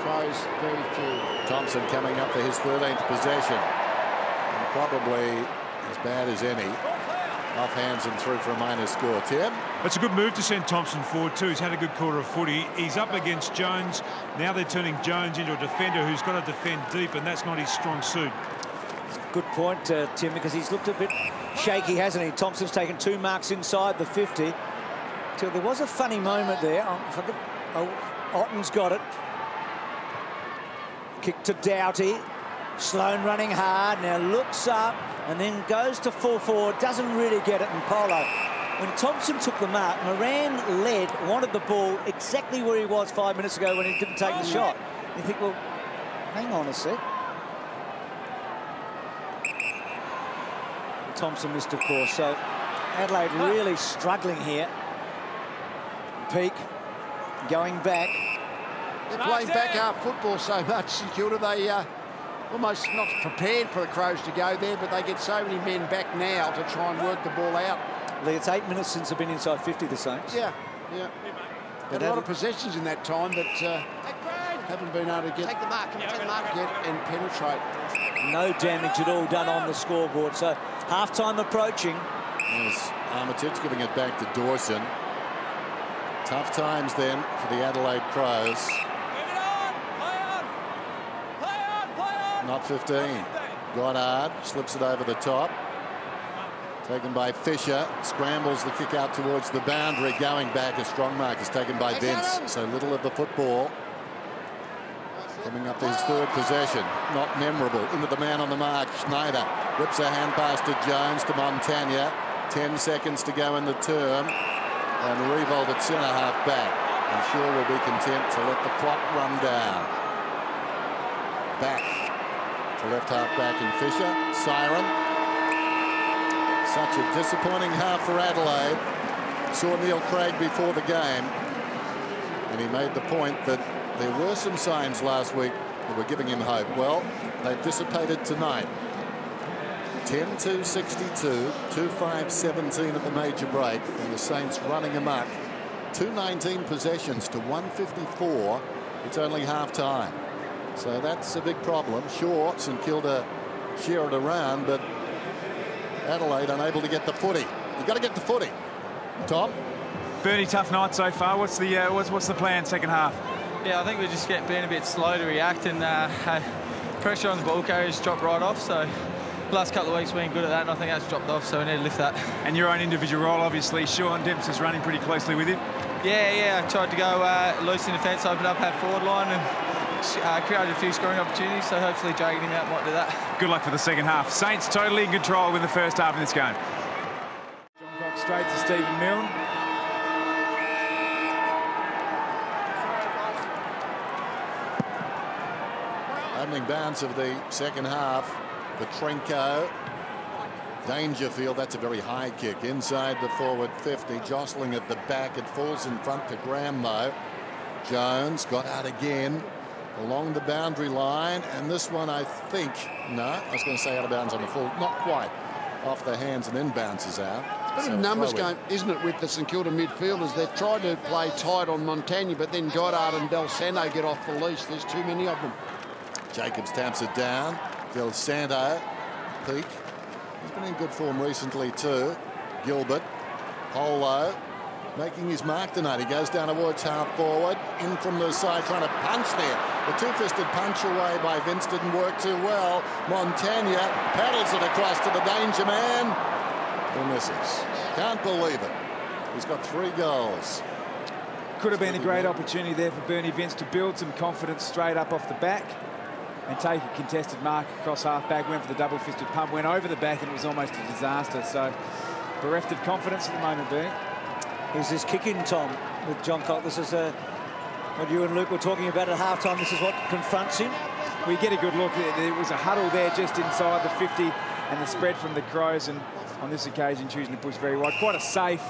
Crows very few. Thompson coming up for his 13th possession, and probably as bad as any. Off hands and through for a minor score. Tim? It's a good move to send Thompson forward too. He's had a good quarter of footy. He's up against Jones. Now they're turning Jones into a defender who's got to defend deep, and that's not his strong suit. Good point, Tim, because he's looked a bit shaky, hasn't he? Thompson's taken 2 marks inside the 50. So there was a funny moment there. Otten's got it. Kick to Doughty. Sloan running hard, now looks up and then goes to full forward, doesn't really get it, and Polo. When Thompson took the mark, Moran led, wanted the ball exactly where he was 5 minutes ago when he didn't take the shot. You think, well, hang on a sec. Thompson missed, of course, so Adelaide really struggling here. Peak going back. They're playing back half football so much, St Kilda. They almost not prepared for the Crows to go there, but they get so many men back now to try and work the ball out. Lee, it's 8 minutes since they've been inside 50, the Saints. Yeah. Had a lot of possessions in that time, but haven't been able to get and penetrate. No damage at all done on the scoreboard. So half-time approaching. There's Armitage giving it back to Dawson. Tough times then for the Adelaide Crows. Not 15. Goddard slips it over the top. Taken by Fisher. Scrambles the kick out towards the boundary. Going back, a strong mark is taken by Vince. So little of the football. Coming up to his 3rd possession. Not memorable. Into the man on the mark. Schneider whips a hand pass to Jones to Montagna. 10 seconds to go in the term. And Revolt at centre-half back. I'm sure will be content to let the clock run down. Back to left half back in Fisher. Siren. Such a disappointing half for Adelaide. Saw Neil Craig before the game. And he made the point that there were some signs last week that were giving him hope. Well, they've dissipated tonight. 10-2-62, 2-5-17 at the major break, and the Saints running amok. 219 possessions to 154. It's only half time. So that's a big problem. Sure, St Kilda shear it around, but Adelaide unable to get the footy. You've got to get the footy. Tom? Bernie, tough night so far. What's the plan second half? Yeah, I think we're just being a bit slow to react, and pressure on the ball carriers dropped right off. So the last couple of weeks we've been good at that, and I think that's dropped off, so we need to lift that. And your own individual role, obviously. Sean Dempster's running pretty closely with you. Yeah, I tried to go loose in defence, open up that forward line, and created a few scoring opportunities, so hopefully dragging him out might do that. Good luck for the second half. Saints totally in control in the first half of this game. John Cox straight to Stephen Milne. Opening bounce of the second half. Petrenko. Dangerfield, that's a very high kick inside the forward 50, jostling at the back. It falls in front to Graham though. Jones got out again along the boundary line, and this one I think, no, I was going to say out of bounds on the full, not quite, off the hands and then bounces out. It's a bit of a numbers game, isn't it, with the St Kilda midfielders? They've tried to play tight on Montagna, but then Goddard and Del Santo get off the leash. There's too many of them. Jacobs taps it down. Del Santo, peak. He's been in good form recently too. Gilbert, Polo, making his mark tonight. He goes down towards half forward, in from the side, trying to punch there. The two-fisted punch away by Vince didn't work too well. Montagna paddles it across to the danger man. And misses. Can't believe it. He's got 3 goals. Could have been a great opportunity there for Bernie Vince to build some confidence straight up off the back and take a contested mark across half-back, went for the double-fisted pump, went over the back, and it was almost a disaster. So bereft of confidence at the moment, Bernie. Here's his kick in, Tom, with John Cox. This is what you and Luke were talking about at half-time. This is what confronts him. We get a good look. There was a huddle there just inside the 50 and the spread from the Crows, and on this occasion choosing to push very wide. Quite a safe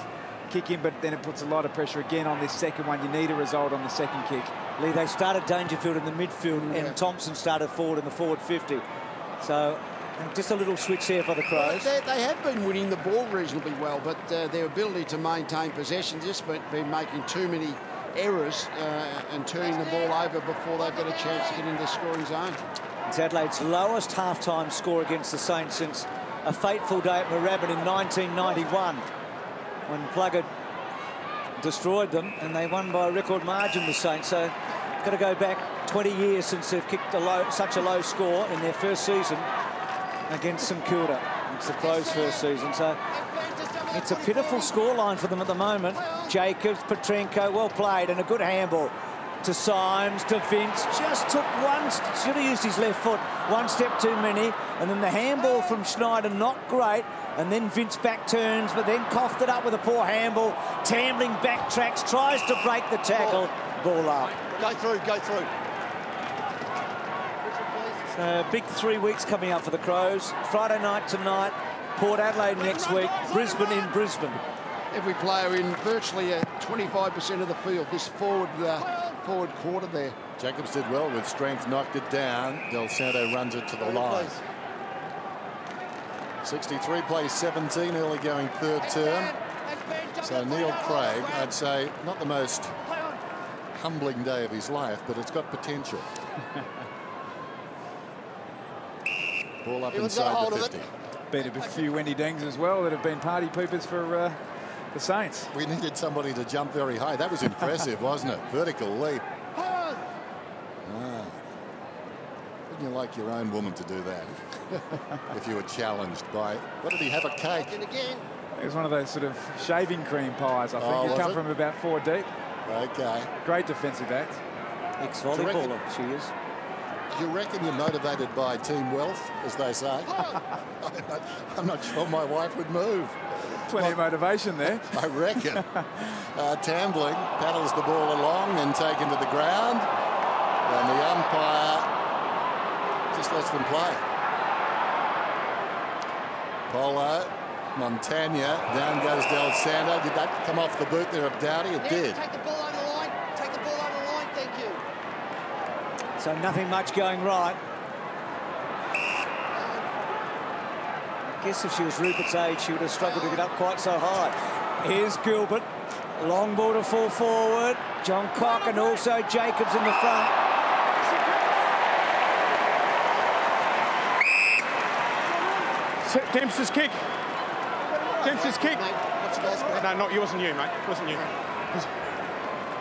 kick in, but then it puts a lot of pressure again on this second one. You need a result on the second kick. Lee, they started Dangerfield in the midfield, and Thompson started forward in the forward 50. So just a little switch here for the Crows. Well, they have been winning the ball reasonably well, but their ability to maintain possession just been making too many errors and turning the ball over before they've got a chance to get into the scoring zone. It's Adelaide's lowest half-time score against the Saints since a fateful day at Moorabbin in 1991, when Pluggett destroyed them, and they won by a record margin, the Saints. So got to go back 20 years since they've kicked such a low score in their first season against St Kilda. It's the Crows' first season, so it's a pitiful scoreline for them at the moment. Jacobs, Petrenko, well played, and a good handball to Symes, to Vince. Just took one, should have used his left foot, one step too many, and then the handball from Schneider, not great, and then Vince back turns, but then coughed it up with a poor handball. Tambling backtracks, tries to break the tackle, ball up. Go through, go through. So big 3 weeks coming up for the Crows. Friday night tonight, Port Adelaide next week, Brisbane in Brisbane. Every player in virtually 25% of the field, this forward quarter there. Jacobs did well with strength, knocked it down. Del Santo runs it to the line. 63 plays 17, early going third term. So Neil Craig, I'd say, not the most humbling day of his life, but it's got potential. Ball up inside the 50. Been a few Wendy Dengs as well that have been party poopers for the Saints. We needed somebody to jump very high. That was impressive, wasn't it? Vertical leap. Wouldn't you like your own woman to do that? If you were challenged by, what did he have, a cake? It was one of those sort of shaving cream pies, I think. It come from about 4 deep. Okay. Great defensive act. Ex-volleyballer, she is. Do you reckon you're motivated by team wealth, as they say? I'm not sure my wife would move. Plenty of motivation there. I reckon. Tambling paddles the ball along and taken to the ground. And the umpire just lets them play. Polo, Montagna, down goes Del Santo. Did that come off the boot there of Doughty? It did. Take the ball over the line. Take the ball So nothing much going right. I guess if she was Rupert's age, she would have struggled to get up quite so high. Here's Gilbert. Long ball to fall forward. John Cock and also Jacobs in the front. Dempster's kick. Dempster's kick. No, not yours and you, mate. It wasn't you.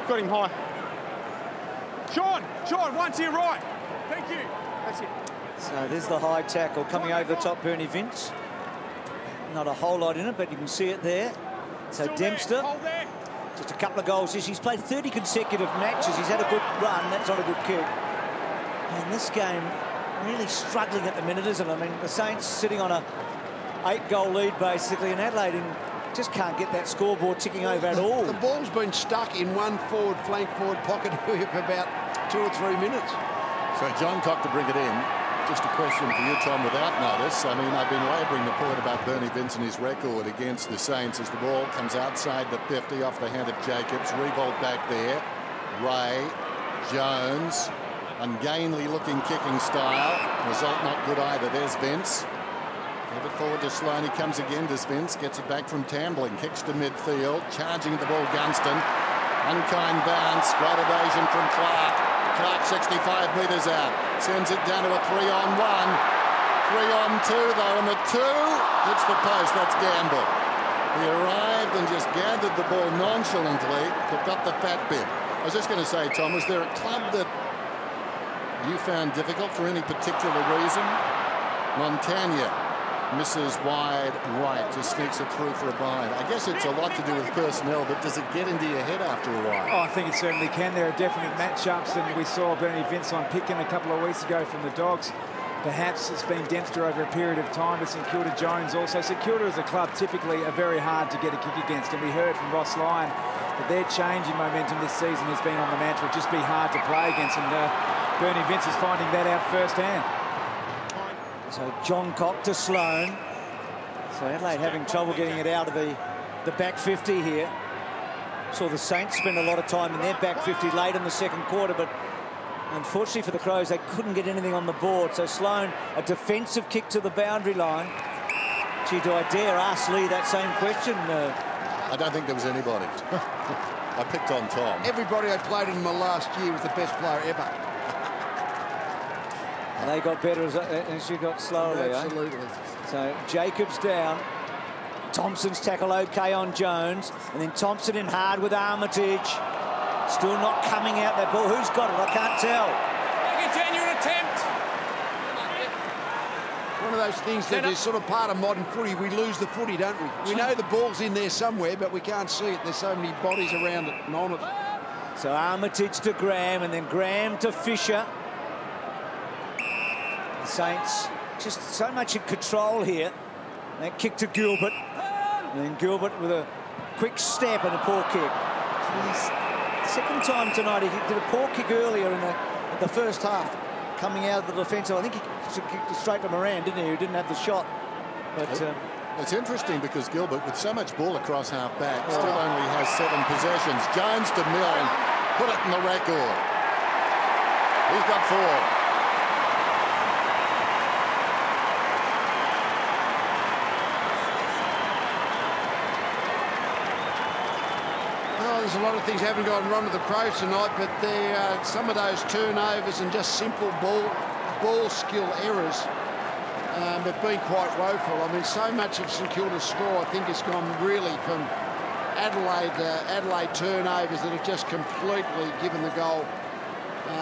Got him high. Sean, one to your right. Thank you. That's it. So there's the high tackle coming over the top, Bernie Vince. Not a whole lot in it, but you can see it there. So still Dempster, just a couple of goals. He's played 30 consecutive matches. He's had a good run. That's not a good kick. And this game really struggling at the minute, isn't it? I mean, the Saints sitting on a 8-goal lead, basically, and Adelaide just can't get that scoreboard ticking over at all. The ball's been stuck in one flank forward pocket for about 2 or 3 minutes. So John Cock to bring it in. Just a question for you, Tom, without notice. I mean, I've been labouring the point about Bernie Vince and his record against the Saints as the ball comes outside the 50 off the hand of Jacobs. Revolt back there. Ray, Jones, ungainly looking kicking style. Result not good either. There's Vince. Give it forward to Sloan. He comes again. Does Vince. Gets it back from Tambling. Kicks to midfield. Charging the ball, Gunston. Unkind bounce. Great evasion from Clark. Clark 65 metres out. Sends it down to a 3-on-1. 3-on-2 though. And the 2 hits the post. That's Gamble. He arrived and just gathered the ball nonchalantly, but got the fat bit. I was just going to say, Tom, was there a club that you found difficult for any particular reason? Montagna misses wide right, just sneaks it through for a bind. I guess it's a lot to do with personnel, but does it get into your head after a while? Oh, I think it certainly can. There are definite matchups, and we saw Bernie Vince on Pickin a couple of weeks ago from the Dogs. Perhaps it's been Dempster over a period of time, but St Kilda Jones also. St Kilda as a club typically are very hard to get a kick against, and we heard from Ross Lyon that their change in momentum this season has been on the mantra, just be hard to play against, and Bernie Vince is finding that out firsthand. So John Cock to Sloan. So Adelaide having trouble getting it out of the back 50 here. Saw the Saints spend a lot of time in their back 50 late in the second quarter, but unfortunately for the Crows, they couldn't get anything on the board. So Sloan, a defensive kick to the boundary line. Gee, do I dare ask Lee that same question? I don't think there was anybody. I picked on Tom. Everybody I played in my last year was the best player ever. They got better as you got slowly. Absolutely. So Jacobs down. Thompson's tackle okay on Jones. And then Thompson in hard with Armitage. Still not coming out that ball. Who's got it? I can't tell. Make a genuine attempt. One of those things that is sort of part of modern footy. We lose the footy, don't we? We know the ball's in there somewhere, but we can't see it. There's so many bodies around it and on it. So Armitage to Graham, and then Graham to Fisher. The Saints just so much in control here. That kick to Gilbert. And then Gilbert with a quick step and a poor kick. His second time tonight, he did a poor kick earlier in the first half, coming out of the defence. I think he kicked it straight to Moran, didn't he? Who didn't have the shot. But it's interesting because Gilbert, with so much ball across half back, still only has 7 possessions. Jones to Milne, put it in the record. He's got 4. There's a lot of things haven't gone wrong with the Crows tonight, but some of those turnovers and just simple ball skill errors have been quite woeful. I mean, so much of St Kilda's score, I think, has gone really from Adelaide turnovers that have just completely given the goal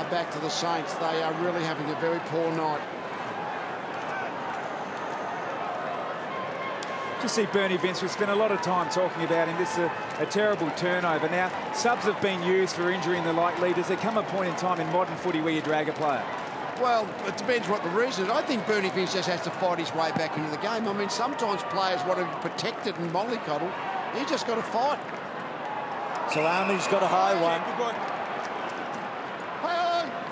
back to the Saints. They are really having a very poor night. To see Bernie Vince, we spent a lot of time talking about him. This is a terrible turnover. Now, subs have been used for injury and the like. Lee, does there come a point in time in modern footy where you drag a player? Well, it depends what the reason is. I think Bernie Vince just has to fight his way back into the game. I mean, sometimes players want to be protected and mollycoddled. He's just got to fight. So Army's got a high one.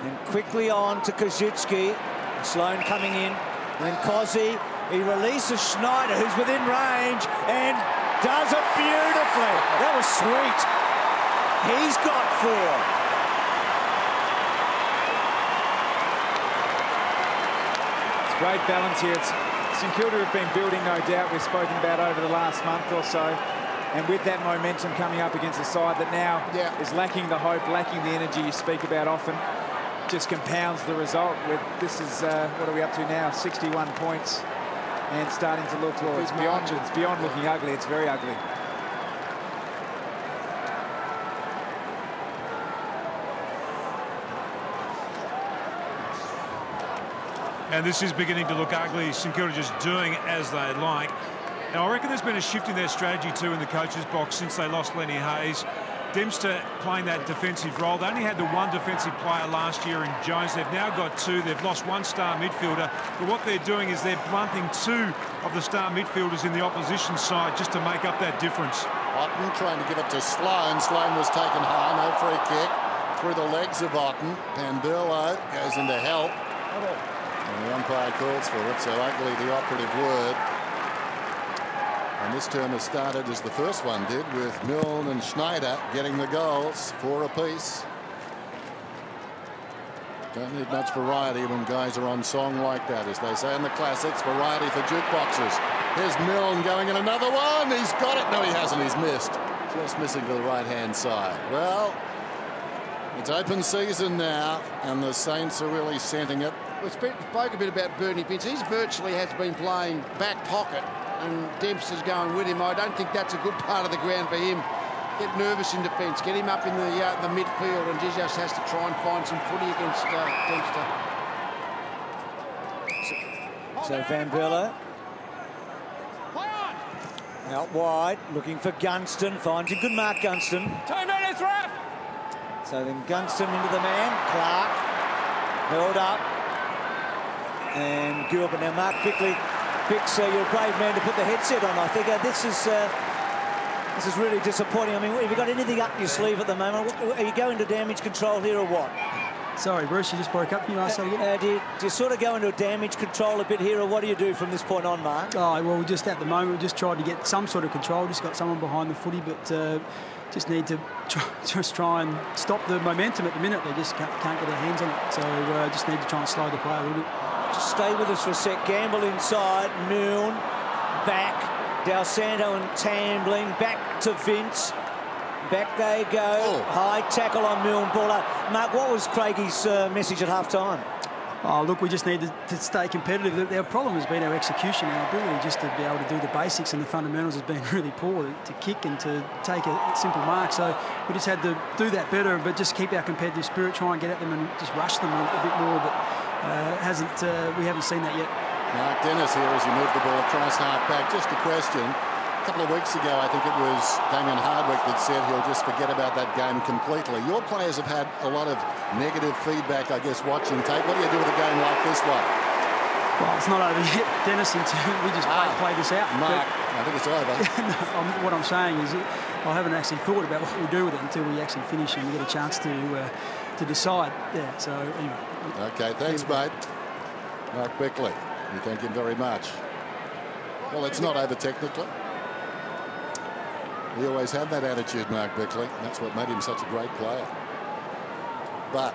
And quickly on to Kozutsky. Sloan coming in. And then Cozzy. He releases Schneider, who's within range, and does it beautifully. That was sweet. He's got 4. Great balance here. St Kilda have been building, no doubt, we've spoken about over the last month or so. And with that momentum coming up against a side that now is lacking the hope, lacking the energy you speak about often, just compounds the result. This is, what are we up to now? 61 points. And starting to look, well, it's beyond looking ugly. It's very ugly. And this is beginning to look ugly. St Kilda just doing as they like. Now, I reckon there's been a shift in their strategy too in the coach's box since they lost Lenny Hayes. Dempster playing that defensive role. They only had the one defensive player last year in Jones. They've now got two. They've lost one star midfielder. But what they're doing is they're blunting two of the star midfielders in the opposition side just to make up that difference. Otten trying to give it to Sloan. Sloan was taken high. No free kick. Through the legs of Otten. Pandurlo goes into help. And the umpire calls for it. So ugly, the operative word. And this term has started as the first one did, with Milne and Schneider getting the goals, 4 apiece. Don't need much variety when guys are on song like that, as they say in the classics. Variety for jukeboxes. Here's Milne going in another one. He's got it. No, he hasn't. He's missed. Just missing to the right-hand side. Well, it's open season now, and the Saints are really scenting it. We spoke a bit about Bernie Vince. He virtually has been playing back pocket, and Dempster's going with him. I don't think that's a good part of the ground for him. Get nervous in defence, get him up in the midfield, and he just has to try and find some footy against Dempster. So Van Berlo out wide, looking for Gunston, finds a good mark, Gunston. 2 minutes, ref! So then Gunston into the man, Clark held up, and Gilbert. Now Mark Bickley picks, you're a brave man to put the headset on. I think this is really disappointing. I mean, have you got anything up your sleeve at the moment? Are you going to damage control here or what? Sorry, Bruce, you just broke up. You asked that again? Do you sort of go into damage control a bit here, or what do you do from this point on, Mark? Oh, well, just at the moment, we just tried to get some sort of control. Just got someone behind the footy, but just need to try and stop the momentum at the minute. They just can't get their hands on it. So just need to try and slow the play a little bit. Just stay with us for a sec. Gamble inside, Milne back, Del Santo and Tambling back to Vince. Back they go. Oh. High tackle on Milne. Ball up. Mark, what was Craigie's message at half-time? Oh, look, we just need to stay competitive. Our problem has been our execution, our ability just to be able to do the basics and the fundamentals has been really poor, to kick and to take a simple mark. So we just had to do that better, but just keep our competitive spirit, try and get at them and just rush them a bit more. But we haven't seen that yet. Mark Dennis here as he moved the ball across half-back. Just a question. A couple of weeks ago, I think it was Damien Hardwick that said he'll just forget about that game completely. Your players have had a lot of negative feedback, I guess, watching tape. What do you do with a game like this one? Well, it's not over yet, Dennis. We just play this out. Mark, I think it's over. What I'm saying is I haven't actually thought about what we'll do with it until we actually finish and we get a chance to decide. Yeah, so anyway. OK, thanks, mate. Mark Bickley, we thank him very much. Well, it's not over technically. He always had that attitude, Mark Bickley. That's what made him such a great player. But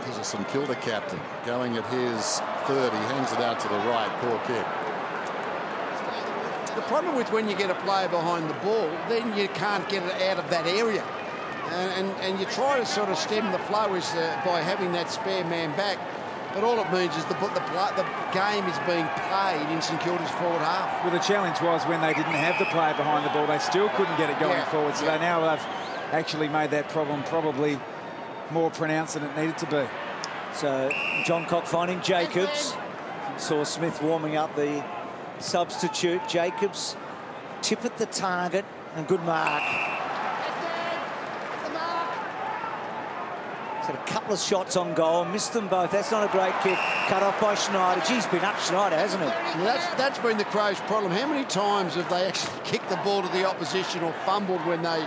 he's a St Kilda captain. Going at his third, he hangs it out to the right. Poor kick. The problem with when you get a player behind the ball, then you can't get it out of that area. And you try to sort of stem the flow by having that spare man back. But all it means is the game is being played in St Kilda's forward half. Well, the challenge was when they didn't have the player behind the ball, they still couldn't get it going forward. So they now have actually made that problem probably more pronounced than it needed to be. So John Cock finding Jacobs. Saw Smith warming up the substitute. Jacobs tip at the target and good mark. He's had a couple of shots on goal, missed them both. That's not a great kick. Cut off by Schneider. Geez, been up Schneider, hasn't it? Well, that's been the Crows' problem. How many times have they actually kicked the ball to the opposition or fumbled when they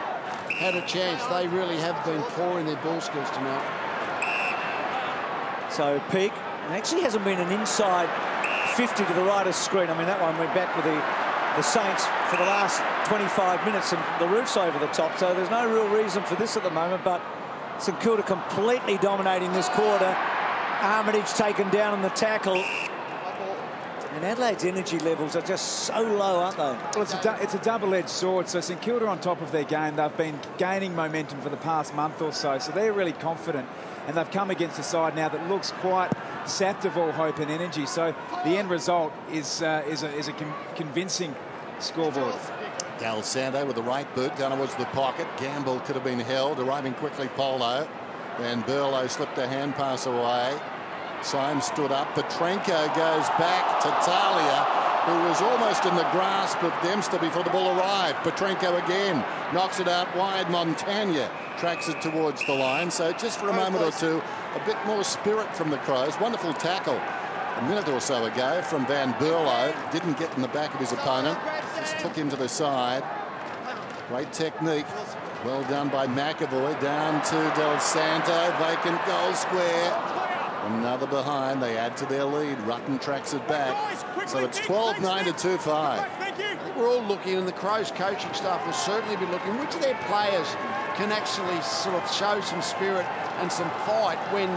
had a chance? They really have been poor in their ball skills tonight. So Peak actually hasn't been an inside 50 to the right of screen. I mean, that one went back with the Saints for the last 25 minutes and the roof's over the top. So there's no real reason for this at the moment, but St Kilda completely dominating this quarter. Armitage taken down on the tackle. And Adelaide's energy levels are just so low, aren't they? Well, it's a double-edged sword. So St Kilda on top of their game. They've been gaining momentum for the past month or so. So they're really confident. And they've come against a side now that looks quite sapped of all hope and energy. So the end result is a convincing scoreboard. Del Santo with the right boot down towards the pocket. Gamble could have been held. Arriving quickly, Polo. Then Burlow slipped a hand pass away. Symes stood up. Petrenko goes back to Talia, who was almost in the grasp of Dempster before the ball arrived. Petrenko again knocks it out wide. Montagna tracks it towards the line. So just for a moment or two, a bit more spirit from the Crows. Wonderful tackle a minute or so ago from Van Burlow. Didn't get in the back of his opponent. Just took him to the side. Great technique. Well done by McAvoy. Down to Del Santo. Vacant goal square. Another behind. They add to their lead. Rutten tracks it back. So it's 12-9 to 2-5. We're all looking, and the Crows coaching staff will certainly be looking, which of their players can actually sort of show some spirit and some fight when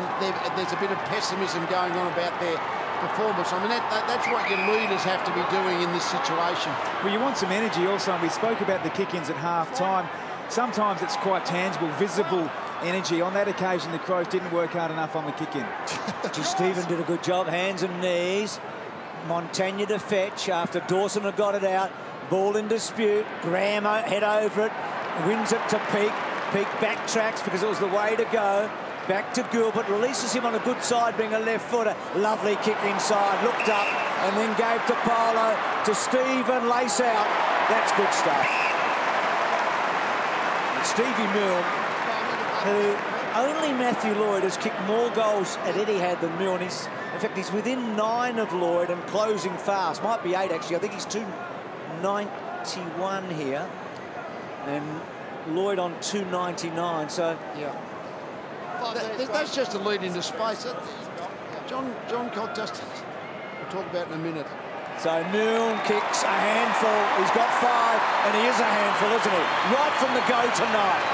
there's a bit of pessimism going on about their performance. I mean, that's what your leaders have to be doing in this situation. Well, you want some energy also, and we spoke about the kick-ins at half-time. Sometimes it's quite tangible, visible energy. On that occasion, the Crows didn't work hard enough on the kick-in. Stephen did a good job, hands and knees. Montagna to fetch after Dawson had got it out. Ball in dispute. Graham head over it, wins it to Peake. Peake backtracks because it was the way to go. Back to Gilbert, releases him on a good side, being a left footer. Lovely kick inside, looked up and then gave to Polo, to Stephen, lace out. That's good stuff. Stevie Milne, who only Matthew Lloyd has kicked more goals at Etihad than Milne. In fact, he's within 9 of Lloyd and closing fast. Might be 8, actually. I think he's 291 here. And Lloyd on 299, so... Yeah. That's just a lead into space. John Cobb just... We'll talk about in a minute. So Milne kicks a handful. He's got 5, and he is a handful, isn't he? Right from the go tonight.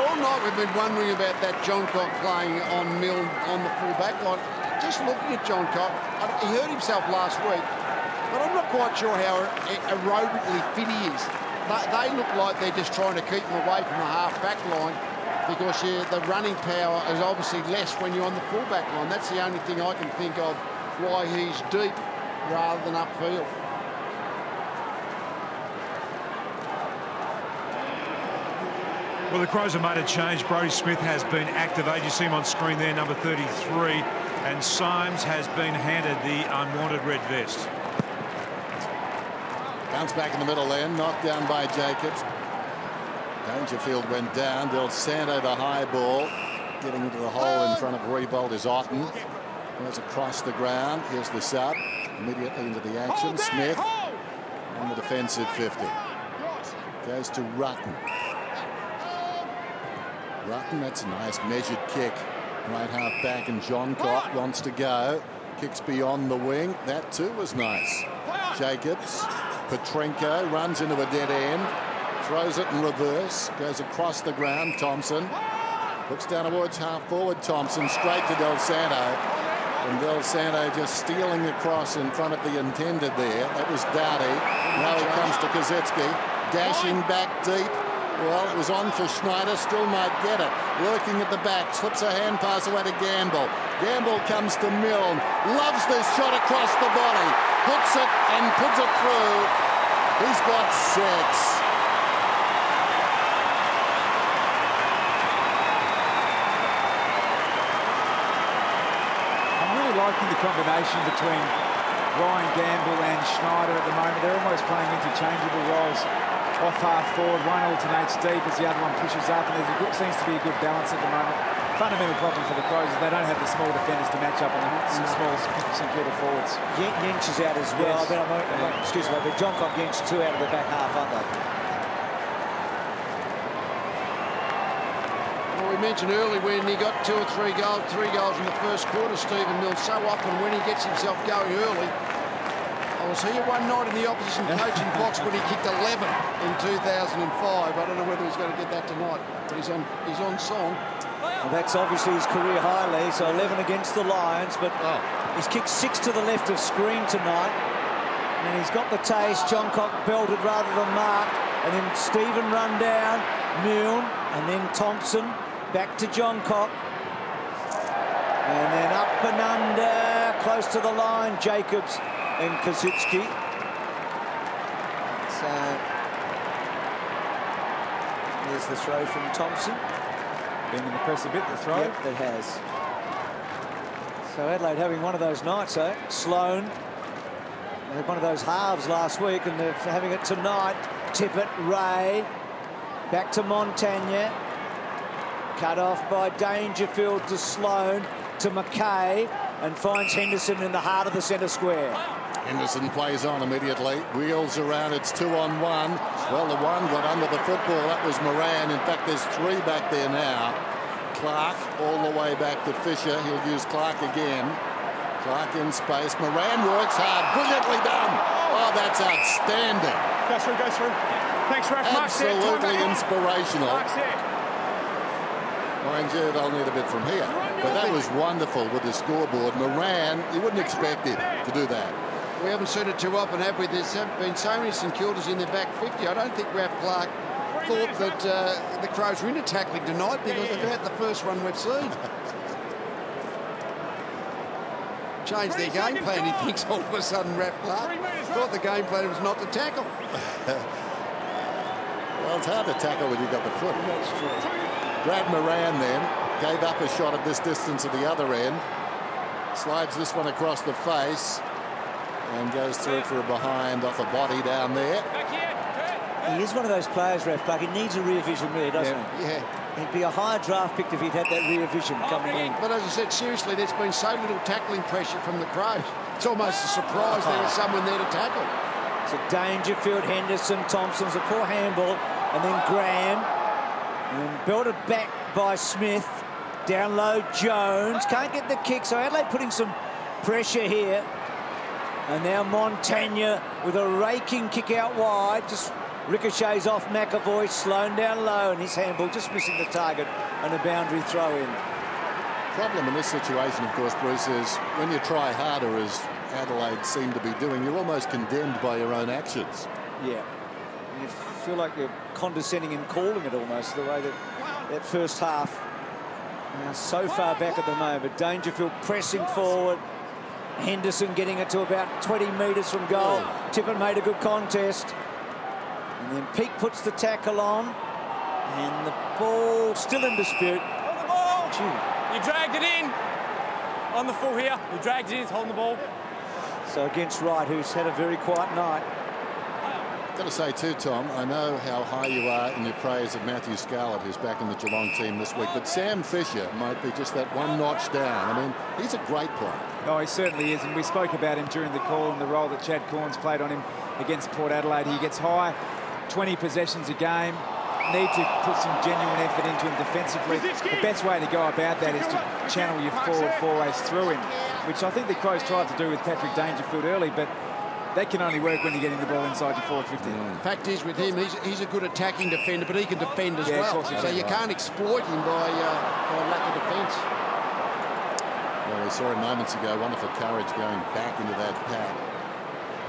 All night we've been wondering about that John Cobb playing on Milne on the full back line. Just looking at John Cobb, he hurt himself last week, but I'm not quite sure how aerobically fit he is. They look like they're just trying to keep him away from the half-back line, because the running power is obviously less when you're on the full-back line. That's the only thing I can think of why he's deep rather than upfield. Well, the Crows have made a change. Brodie Smith has been activated. You see him on screen there, number 33. And Symes has been handed the unwanted red vest. Bounce back in the middle then, knocked down by Jacobs. Dangerfield went down. Del Santo the high ball. Getting into the hole in front of Riebold is Otten. Goes across the ground. Here's the sub. Immediately into the action. Smith on the defensive 50. Goes to Rutten. Rutten, that's a nice measured kick. Right half back, and John Cock wants to go. Kicks beyond the wing. That too was nice. Jacobs. Petrenko runs into a dead end. Throws it in reverse. Goes across the ground. Thompson. Looks down towards half forward. Thompson straight to Del Santo. And Del Santo just stealing across in front of the intended there. That was Dowdy. Now he comes to Kozetzky. Dashing back deep. Well, it was on for Schneider. Still might get it. Working at the back. Slips a hand pass away to Gamble. Gamble comes to Milne. Loves this shot across the body. Hooks it and puts it through. He's got 6. Liking the combination between Ryan Gamble and Schneider at the moment. They're almost playing interchangeable roles off half forward. One alternates deep as the other one pushes up, and there seems to be a good balance at the moment. Fundamental problem for the Crows is they don't have the small defenders to match up on the small St Kilda forwards. Yench is out as well. Yes. Excuse me, but John Cobb Yench 2 out of the back half, aren't they? We mentioned earlier when he got 2 or 3 goals, 3 goals in the first quarter, Stephen Milne. So often when he gets himself going early, I Well, so he one night in the opposition coaching box when he kicked 11 in 2005. I don't know whether he's going to get that tonight, but he's on song. Well, that's obviously his career high, Lee. So 11 against the Lions, but he's kicked 6 to the left of screen tonight. And he's got the taste. John Cock belted rather than marked. And then Stephen run down, Milne, and then Thompson. Back to John Cock. And then up and under, close to the line, Jacobs and Kosicki. So there's the throw from Thompson. Been in the press a bit, the throw. Yep, it has. So Adelaide having one of those nights, though. Sloane. They had one of those halves last week, and they're having it tonight. Tippett, Ray. Back to Montagna. Cut off by Dangerfield to Sloane, to McKay, and finds Henderson in the heart of the centre square. Henderson plays on immediately, wheels around, it's 2-on-1. Well, the one got under the football, that was Moran. In fact, there's 3 back there now. Clark all the way back to Fisher. He'll use Clark again. Clark in space. Moran works hard, brilliantly done. Oh, that's outstanding. Go through, go through. Thanks, Ref. Absolutely inspirational. Mind you, they'll need a bit from here. But that was wonderful with the scoreboard. Moran, you wouldn't expect him to do that. We haven't seen it too often, have we? There's been so many St Kildas in their back 50. I don't think Raph Clark thought that the Crows were into tackling tonight, because it's about the first one we've seen. Changed their game plan, he thinks, all of a sudden, Raph Clark. Thought the game plan was not to tackle. Well, it's hard to tackle when you've got the foot. That's true. Brad Moran then gave up a shot at this distance at the other end. Slides this one across the face and goes through for a behind off a body down there. He is one of those players, Raph Clark. He needs a rear vision, really, doesn't he? Yeah. He'd be a higher draft pick if he'd had that rear vision coming in. But as I said, seriously, there's been so little tackling pressure from the Crows. It's almost a surprise there was someone there to tackle. So Dangerfield, Henderson, Thompson's a poor handball, and then Graham. And belted back by Smith. Down low, Jones. Can't get the kick, so Adelaide putting some pressure here. And now Montagna with a raking kick out wide. Just ricochets off McAvoy, Sloane down low, and his handball just missing the target, and a boundary throw in. Problem in this situation, of course, Bruce, is when you try harder, as Adelaide seem to be doing, you're almost condemned by your own actions. Yeah. You feel like you're condescending and calling it almost, the way that first half. Now so far back at the moment. Dangerfield pressing forward. Henderson getting it to about 20 metres from goal. Tippett made a good contest. And then Peake puts the tackle on. And the ball still in dispute. Hold the ball! You dragged it in. On the full here. You dragged it in, holding the ball. So against Wright, who's had a very quiet night. Got to say too, Tom, I know how high you are in your praise of Matthew Scarlett, who's back in the Geelong team this week, but Sam Fisher might be just that one notch down. I mean, he's a great player. Oh, he certainly is, and we spoke about him during the call and the role that Chad Corns played on him against Port Adelaide. He gets high, 20 possessions a game. Need to put some genuine effort into him defensively. The best way to go about that is to channel your forward four-ways through him, which I think the Crows tried to do with Patrick Dangerfield early, but that can only work when you're getting the ball inside your forward 50. Fact is, with him, he's a good attacking defender, but he can defend as well. So you can't exploit him by lack of defence. Well, we saw him moments ago, wonderful courage going back into that pack.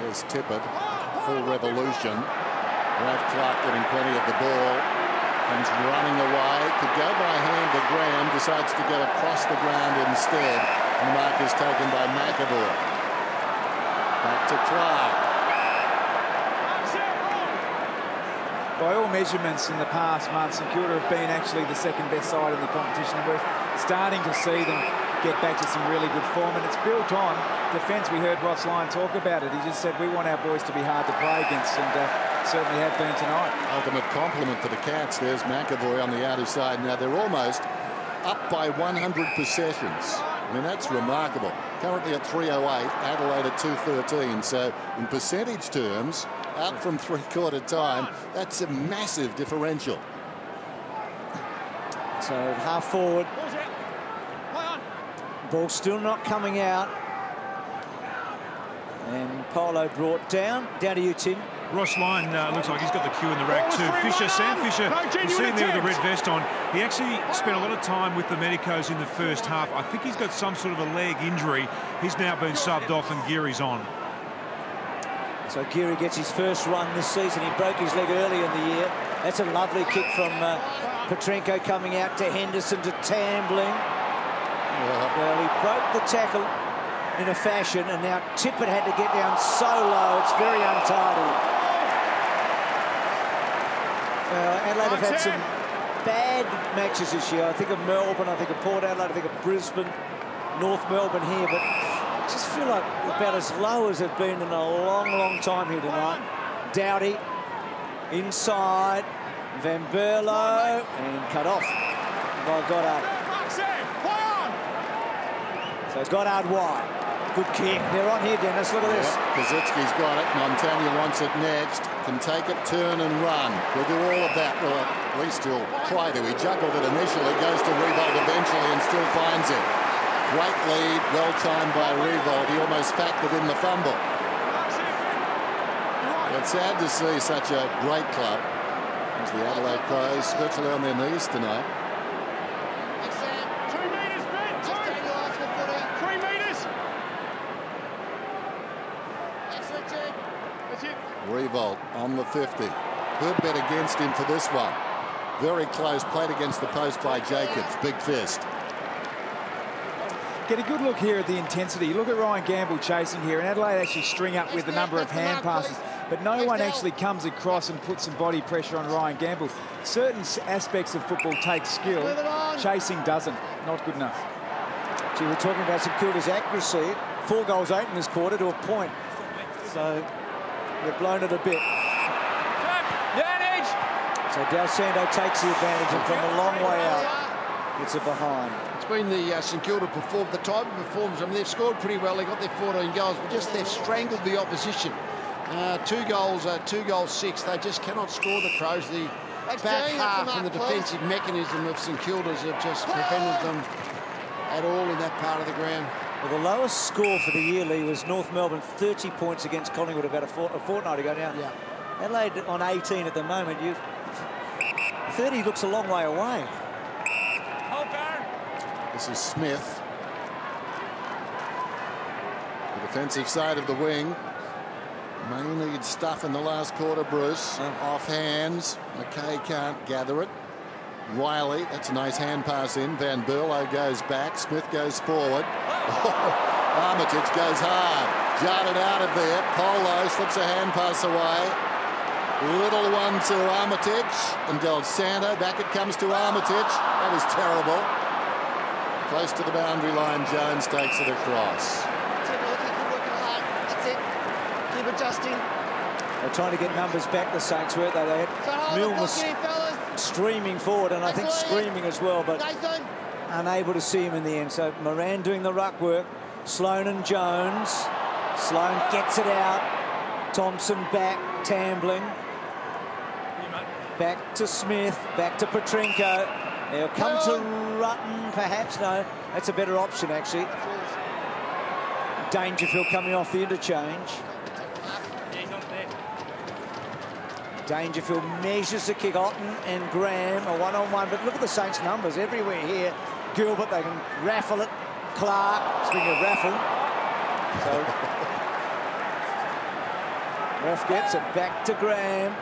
There's Tippett, full revolution. Raph Clark getting plenty of the ball. Comes running away. Could go by hand to Graham. Decides to go across the ground instead. And the mark is taken by McAvoy. Back to Clark. By all measurements in the past months, St Kilda have been actually the second best side in the competition, and we're starting to see them get back to some really good form, and it's built on defence. We heard Ross Lyon talk about it. He just said we want our boys to be hard to play against, and certainly have been tonight. Ultimate compliment for the Cats. There's McAvoy on the outer side. Now they're almost up by 100 possessions. I mean, that's remarkable. Currently at 308, Adelaide at 213. So in percentage terms, out from three-quarter time, that's a massive differential. So half forward. Ball still not coming out. And Polo brought down. Down to you, Tim. Ross Lyon looks like he's got the cue in the rack too. Sam Fisher, you see him there with the red vest on. He actually spent a lot of time with the medicos in the first half. I think he's got some sort of a leg injury. He's now been subbed off and Geary's on. So Geary gets his first run this season. He broke his leg early in the year. That's a lovely kick from Petrenko coming out to Henderson to Tambling. Well, he broke the tackle in a fashion, and now Tippett had to get down so low, it's very untidy. Adelaide have had some bad matches this year. I think of Melbourne, I think of Port Adelaide, I think of Brisbane, North Melbourne here, but I just feel like about as low as they've been in a long, long time here tonight. Doughty inside, Van Berlo, and cut off by Goddard. So Goddard wide. Good kick. They're on here, Dennis. Look at this. Kazitsky's got it. Montagna wants it next. Can take it, turn and run. He'll do all of that. Well, at least he'll try to. He juggled it initially, goes to Revolt eventually and still finds it. Great lead, well timed by Revolt. He almost factored in the fumble. It's sad to see such a great club as the Adelaide Crows virtually on their knees tonight. Revolt on the 50. Could bet against him for this one. Very close, played against the post by Jacobs. Big fist. Get a good look here at the intensity. Look at Ryan Gamble chasing here, and Adelaide actually string up with a number of hand passes, but no one actually comes across and puts some body pressure on Ryan Gamble. Certain aspects of football take skill. Chasing doesn't. Not good enough. Gee, we're talking about St Kilda's accuracy. 4 goals 8 in this quarter to a point. So they've blown it a bit. So Del Sando takes the advantage, and from a long way out, it's a behind. It's been the St Kilda the type of performance. I mean, they've scored pretty well. They got their 14 goals, but just they've strangled the opposition. 2 goals 6. They just cannot score, the Crows. The back half and the defensive mechanism of St Kilda's have just prevented them at all in that part of the ground. Well, the lowest score for the year, Lee, was North Melbourne, 30 points against Collingwood about a fortnight ago now. Yeah. Adelaide on 18 at the moment. 30 looks a long way away. This is Smith. The defensive side of the wing. May need stuff in the last quarter, Bruce. Off hands. McKay can't gather it. Riley, that's a nice hand pass in. Van Berlo goes back. Smith goes forward. Armitage goes hard. Jarred out of there. Polo slips a hand pass away. Little one to Armitage. And Del Santo. Back it comes to Armitage. That was terrible. Close to the boundary line. Jones takes it across. That's it. Keep adjusting. They're trying to get numbers back, the Saints, weren't they? They had Milne was streaming forward, and I think screaming as well, but unable to see him in the end. So Moran doing the ruck work. Sloan and Jones. Sloan gets it out. Thompson back. Tambling. Back to Smith. Back to Petrenko. They'll come to Rutten, perhaps. No, that's a better option, actually. Dangerfield coming off the interchange. Dangerfield measures the kick. Otten and Graham are one-on-one, but look at the Saints' numbers everywhere here. Gilbert, they can raffle it. Clark, speaking of raffle. So, ref gets it back to Graham.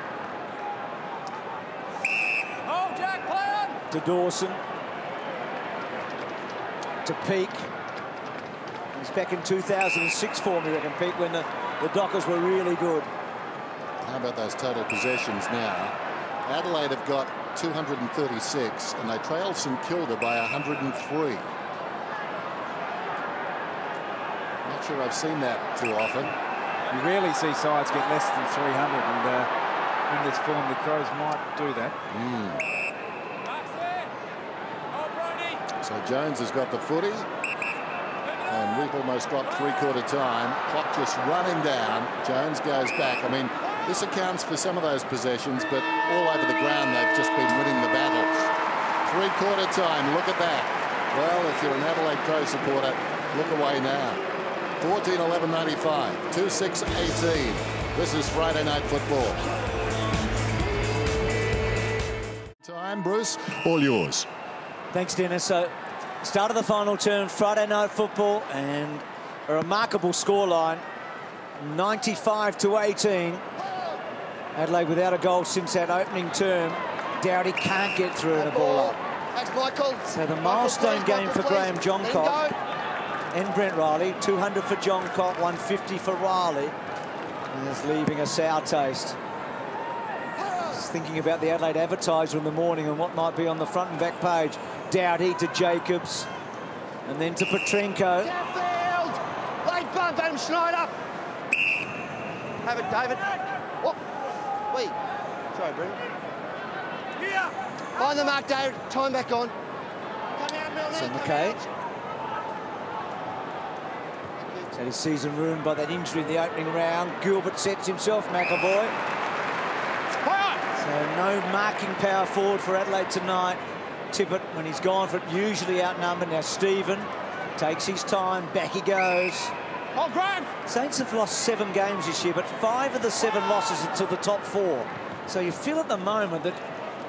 To Dawson. To Peake. He's back in 2006 form, I reckon, Peake, when the Dockers were really good. How about those total possessions now? Adelaide have got 236, and they trail St Kilda by 103. Not sure I've seen that too often. You rarely see sides get less than 300, and in this form, the Crows might do that. So Jones has got the footy, and we've almost got three-quarter time. Clock just running down. Jones goes back. I mean, this accounts for some of those possessions, but all over the ground they've just been winning the battles. Three-quarter time. Look at that. Well, if you're an Adelaide Crow supporter, look away now. 14-11-95, 2-6-18. This is Friday Night Football. Time, Bruce, all yours. Thanks, Dennis. So, start of the final term, Friday Night Football, and a remarkable scoreline, 95-18. Adelaide without a goal since that opening term. Dowdy can't get through in a ball up. Thanks, Michael. So the milestone game for Graham Johncock and Brent Riley. 200 for Johncock, 150 for Riley. And it's leaving a sour taste. Just thinking about the Adelaide Advertiser in the morning and what might be on the front and back page. Dowdy to Jacobs, and then to Petrenko. Downfield! Late bump, Adam Schneider. Have it, David. Oh, wait. Sorry, Brendan. Here. On the mark, David. Time back on. Come out, Milne. So McKay. Had his season ruined by that injury in the opening round. Gilbert sets himself, McAvoy. So no marking power forward for Adelaide tonight. Tippett, when he's gone for it, usually outnumbered. Now Stephen takes his time, back he goes. Oh, Graham! Saints have lost 7 games this year, but 5 of the 7 losses are to the top 4. So you feel at the moment that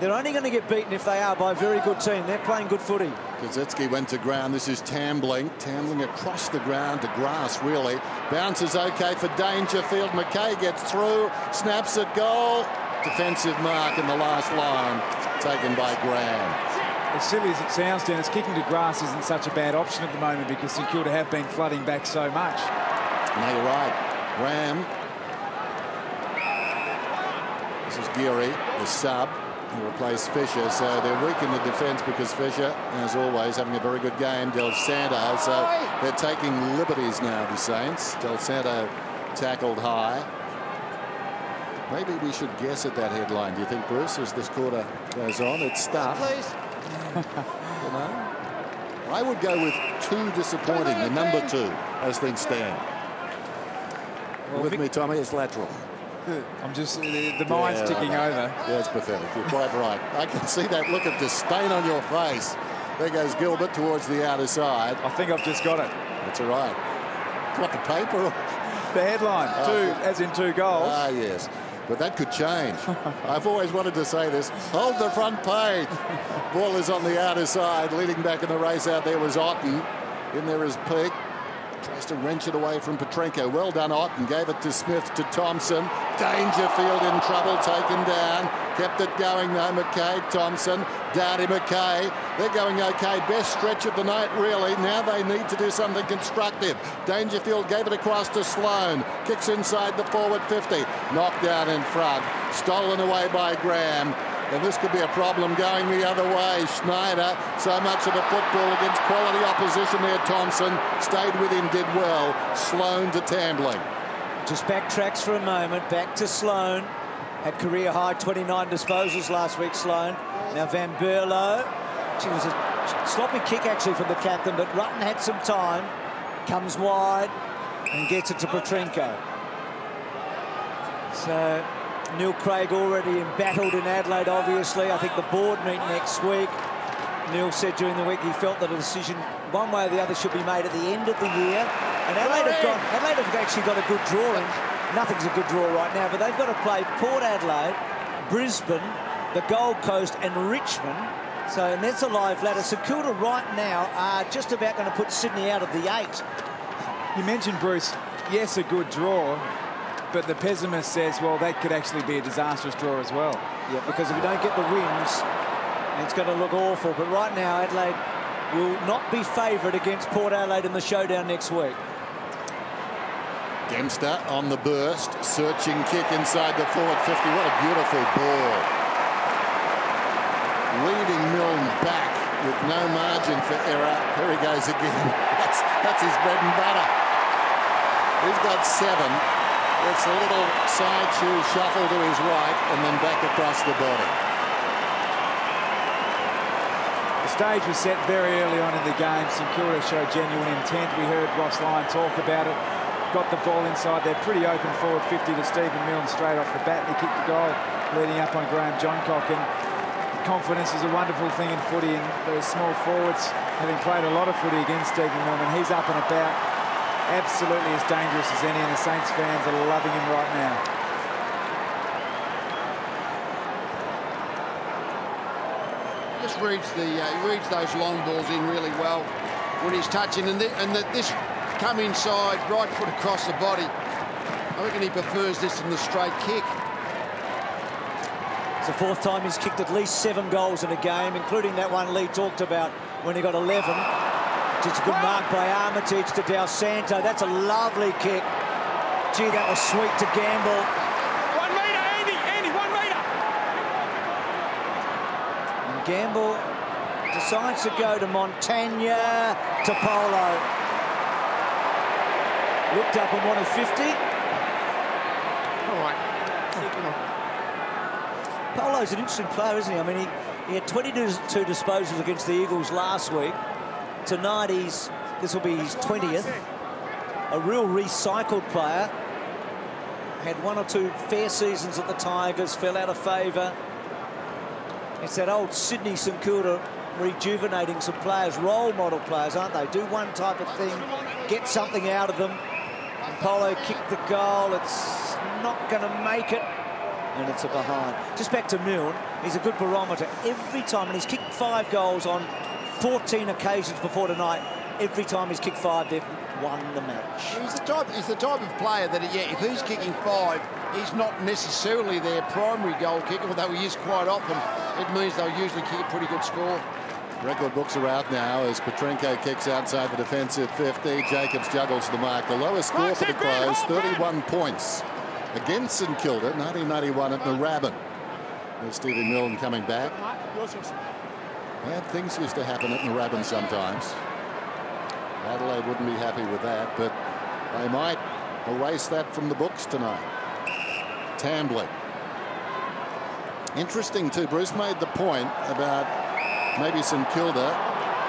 they're only going to get beaten if they are by a very good team. They're playing good footy. Kazetsky went to ground. This is Tambling across the ground to grass, really. Bounces okay for Dangerfield. McKay gets through, snaps at goal. Defensive mark in the last line, taken by Graham. As silly as it sounds, Dennis, kicking to grass isn't such a bad option at the moment because St Kilda have been flooding back so much. No, you're right. Graham. This is Geary, the sub, who replaced Fisher. So they're weak in the defence because Fisher, as always, having a very good game. Del Santo. So they're taking liberties now, the Saints. Del Santo tackled high. Maybe we should guess at that headline. Do you think, Bruce, as this quarter goes on? It's stuff. Please. You know? I would go with 2 disappointing, the number 2, as things stand. Well, with me, Tommy, it's lateral. I'm just, the mind's ticking over. Yeah, it's pathetic. You're quite right. I can see that look of disdain on your face. There goes Gilbert towards the outer side. I think I've just got it. That's all right. What, the paper? Or? The headline, 2, as in 2 goals. Ah, yes. But that could change. I've always wanted to say this. Hold the front page. Ball is on the outer side. Leading back in the race out there was Otten. In there is Peake. Tries to wrench it away from Petrenko. Well done, Otten. Gave it to Smith, to Thompson. Dangerfield in trouble, taken down. Kept it going though. McKay, Thompson, Dowdy, McKay. They're going okay. Best stretch of the night, really. Now they need to do something constructive. Dangerfield gave it across to Sloane. Kicks inside the forward 50. Knocked down in front. Stolen away by Graham. And this could be a problem going the other way. Schneider, so much of a football against quality opposition there. Thompson stayed with him, did well. Sloane to Tambling. Just backtracks for a moment. Back to Sloane. Had career high 29 disposals last week, Sloane. Now Van Berlo. It was a sloppy kick actually from the captain, but Rutten had some time. Comes wide and gets it to Petrenko. So Neil Craig already embattled in Adelaide, obviously. I think the board meet next week. Neil said during the week he felt that a decision one way or the other should be made at the end of the year. And Adelaide have actually got a good draw in. Nothing's a good draw right now, but they've got to play Port Adelaide, Brisbane, the Gold Coast and Richmond. So, and that's a live ladder. St Kilda right now are just about going to put Sydney out of the 8. You mentioned, Bruce, yes, a good draw, but the pessimist says, well, that could actually be a disastrous draw as well. Yeah, because if you don't get the wins, it's going to look awful. But right now, Adelaide will not be favoured against Port Adelaide in the showdown next week. Dempster on the burst, searching kick inside the forward 50. What a beautiful ball. Leading Milne back with no margin for error. Here he goes again. That's his bread and butter. He's got 7. It's a little side shoe shuffle to his right and then back across the body. The stage was set very early on in the game. St Kilda showed genuine intent. We heard Ross Lyon talk about it. Got the ball inside there, pretty open forward 50 to Stephen Milne straight off the bat, and he kicked the goal leading up on Graham Johncock. And confidence is a wonderful thing in footy, and those small forwards, having played a lot of footy against Stephen Milne, and he's up and about. absolutely as dangerous as any, and the Saints fans are loving him right now. He just reads those long balls in really well when he's touching, and this come inside, right foot across the body. I reckon he prefers this than the straight kick. It's the fourth time he's kicked at least 7 goals in a game, including that one Lee talked about when he got 11. It's a good mark by Armitage to Del Santo. That's a lovely kick. Gee, that was sweet to Gamble. 1 metre, Andy, 1 metre. And Gamble decides to go to Montagna, to Polo. Looked up and wanted 50. All right. Polo's an interesting player, isn't he? I mean, he had 22 disposals against the Eagles last week. Tonight, this will be his 20th. A real recycled player. Had 1 or 2 fair seasons at the Tigers, fell out of favour. It's that old Sydney St Kilda rejuvenating some players, role model players, aren't they? Do one type of thing, get something out of them. And Polo kicked the goal. It's not going to make it. And it's a behind. Just back to Milne, he's a good barometer. Every time, and he's kicked 5 goals on 14 occasions before tonight. Every time he's kicked 5, they've won the match. He's the type of player that, yeah, if he's kicking 5, he's not necessarily their primary goal kicker, although he is quite often. It means they'll usually kick a pretty good score. Record books are out now as Petrenko kicks outside the defensive 50. Jacobs juggles the mark. The lowest score for the Crows, 31 points against St Kilda, 1991 at Moorabbin. There's Stephen Milne coming back. Bad things used to happen at Moorabbin sometimes. Adelaide wouldn't be happy with that, but they might erase that from the books tonight. Tambling. Interesting too, Bruce made the point about maybe St Kilda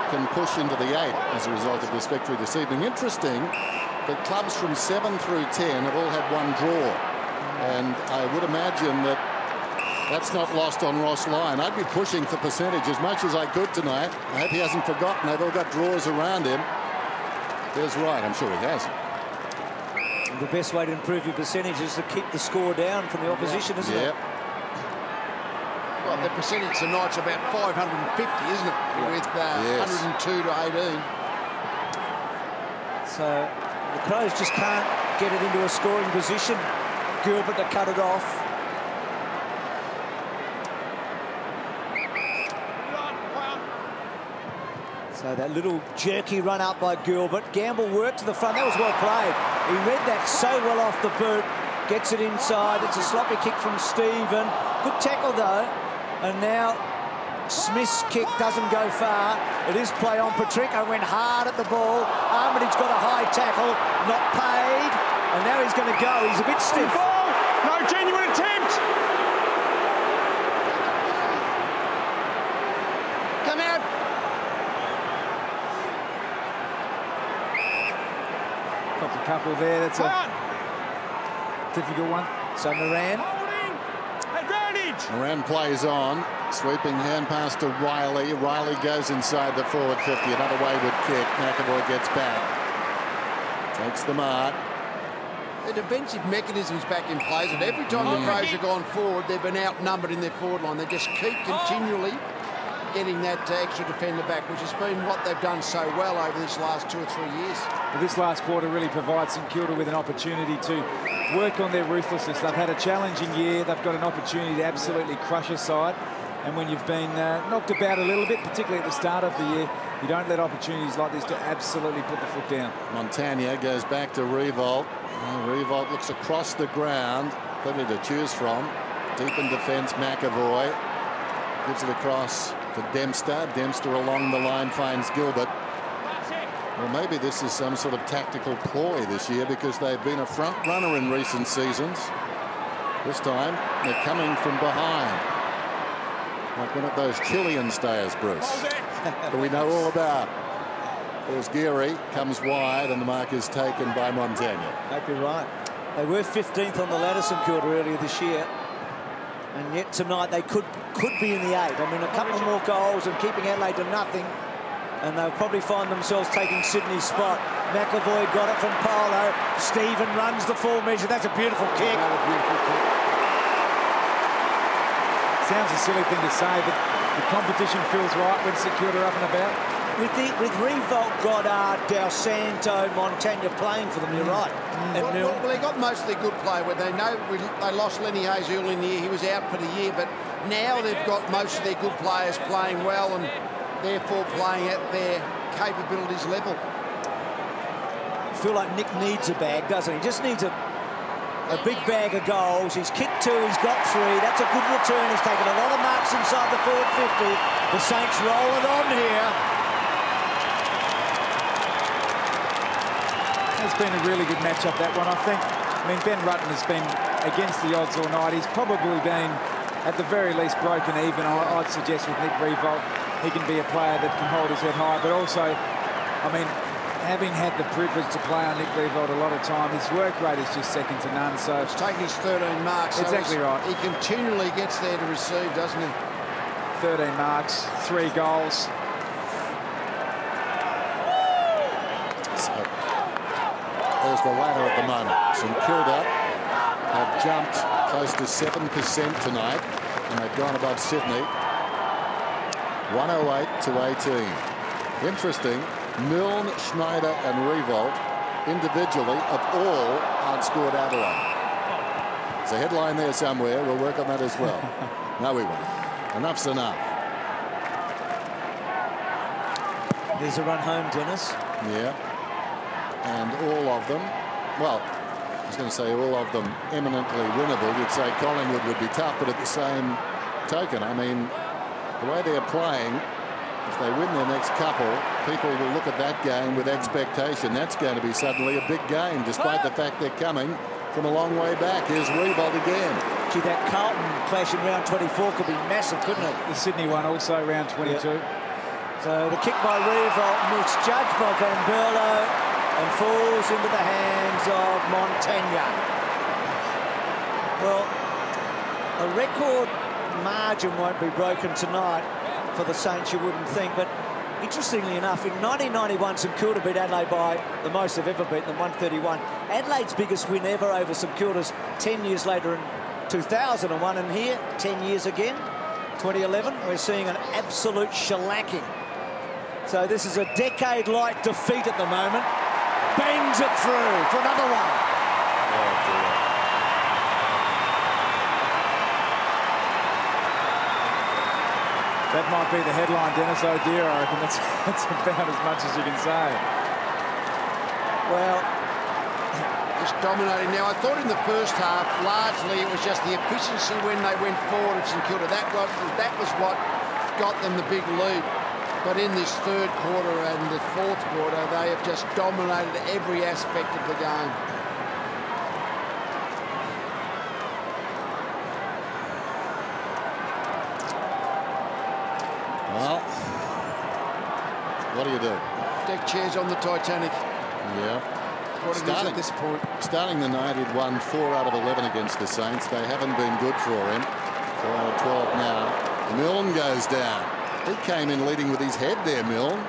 can push into the 8 as a result of this victory this evening. Interesting that clubs from 7 through 10 have all had 1 draw. And I would imagine that that's not lost on Ross Lyon. I'd be pushing for percentage as much as I could tonight. I hope he hasn't forgotten. They've all got draws around him. There's right. I'm sure he hasn't. The best way to improve your percentage is to keep the score down from the opposition, isn't it? Well, the percentage tonight's about 550, isn't it? With 102 to 18. So the Crows just can't get it into a scoring position. Gilbert to cut it off. So that little jerky run up by Gilbert. Gamble worked to the front. That was well played. He read that so well off the boot. Gets it inside. It's a sloppy kick from Stephen. Good tackle though. And now Smith's kick doesn't go far. It is play on. Petrenko went hard at the ball. Armitage got a high tackle. Not paid. And now he's going to go. He's a bit stiff. No genuine attempt. Come out. Got the couple there. That's a difficult one. So Moran. Moran plays on. Sweeping hand pass to Riley. Riley goes inside the forward 50. Another wayward kick. McAvoy gets back. Takes the mark. The defensive mechanism's back in place, and every time the Crows have gone forward, they've been outnumbered in their forward line. They just keep continually getting that extra defender back, which has been what they've done so well over this last 2 or 3 years. Well, this last quarter really provides St Kilda with an opportunity to work on their ruthlessness. They've had a challenging year. They've got an opportunity to absolutely crush a side. And when you've been knocked about a little bit, particularly at the start of the year, you don't let opportunities like this to absolutely put the foot down. Montagna goes back to Revolt. Revolt looks across the ground. Plenty to choose from. Deep in defence, McAvoy gives it across to Dempster. Dempster along the line finds Gilbert. Well, maybe this is some sort of tactical ploy this year because they've been a front runner in recent seasons. This time, they're coming from behind. Like one of those Chilean stayers, Bruce, that we know all about. There's Geary, comes wide, and the mark is taken by Montagna. Might be right. They were 15th on the ladder, St Kilda, earlier this year. And yet tonight they could be in the 8. I mean, a couple more goals and keeping Adelaide to nothing. and they'll probably find themselves taking Sydney's spot. McAvoy got it from Polo. Stephen runs the full measure. That's a beautiful kick. Another beautiful kick. Sounds a silly thing to say, but the competition feels right when St Kilda are up and about. With Revolt, Goddard, Del Santo, Montagna playing for them, you're right. And Well, they got most of their good play. Where they know they lost Lenny Hayes early in the year. He was out for the year, but now they've got most of their good players playing well and therefore playing at their capabilities level. I feel like Nick needs a bag, doesn't he? Just needs a big bag of goals. He's kicked 2, he's got 3. That's a good return. He's taken a lot of marks inside the forward 50. The Saints roll it on here. It's been a really good matchup, that one, I think. I mean, Ben Rutten has been against the odds all night. He's probably been, at the very least, broken even. I'd suggest with Nick Revolt, he can be a player that can hold his head high. But also, I mean, having had the privilege to play on Nick Revolt a lot of time, his work rate is just second to none. So it's taken his 13 marks. Exactly right. He continually gets there to receive, doesn't he? 13 marks, 3 goals. There's the ladder at the moment. St Kilda have jumped close to 7% tonight, and they've gone above Sydney. 108 to 18. Interesting, Milne, Schneider and Revolt individually of all outscored Adelaide. There's a headline there somewhere. We'll work on that as well. No, we won't. Enough's enough. There's a run home, Dennis. Yeah. And all of them, well, I was going to say all of them eminently winnable. You'd say Collingwood would be tough, but at the same token, I mean, the way they're playing, if they win their next couple, people will look at that game with expectation. That's going to be suddenly a big game, despite the fact they're coming from a long way back. Here's Revolt again. Gee, that Carlton clash in round 24 could be massive, couldn't it? The Sydney one also round 22. Yep. So the kick by Revolt misjudged by Van Berlo and falls into the hands of Montagna. Well, a record margin won't be broken tonight for the Saints, you wouldn't think, but interestingly enough, in 1991, St Kilda beat Adelaide by the most they've ever beaten them, 131. Adelaide's biggest win ever over St Kilda's 10 years later in 2001, and here, 10 years again, 2011, we're seeing an absolute shellacking. So this is a decade-like defeat at the moment. Bangs it through for another one. Oh, dear. That might be the headline, Dennis. Oh dear, I reckon that's about as much as you can say. Well, just dominating. Now, I thought in the first half, largely it was just the efficiency when they went forward of St Kilda. That was what got them the big lead. But in this third quarter and the fourth quarter, they have just dominated every aspect of the game. Well, what do you do? Deck chairs on the Titanic. Yeah. What it is at this point. Starting the night, he'd won 4 out of 11 against the Saints. They haven't been good for him. 4 out of 12 now. Milne goes down. He came in leading with his head there, Milne.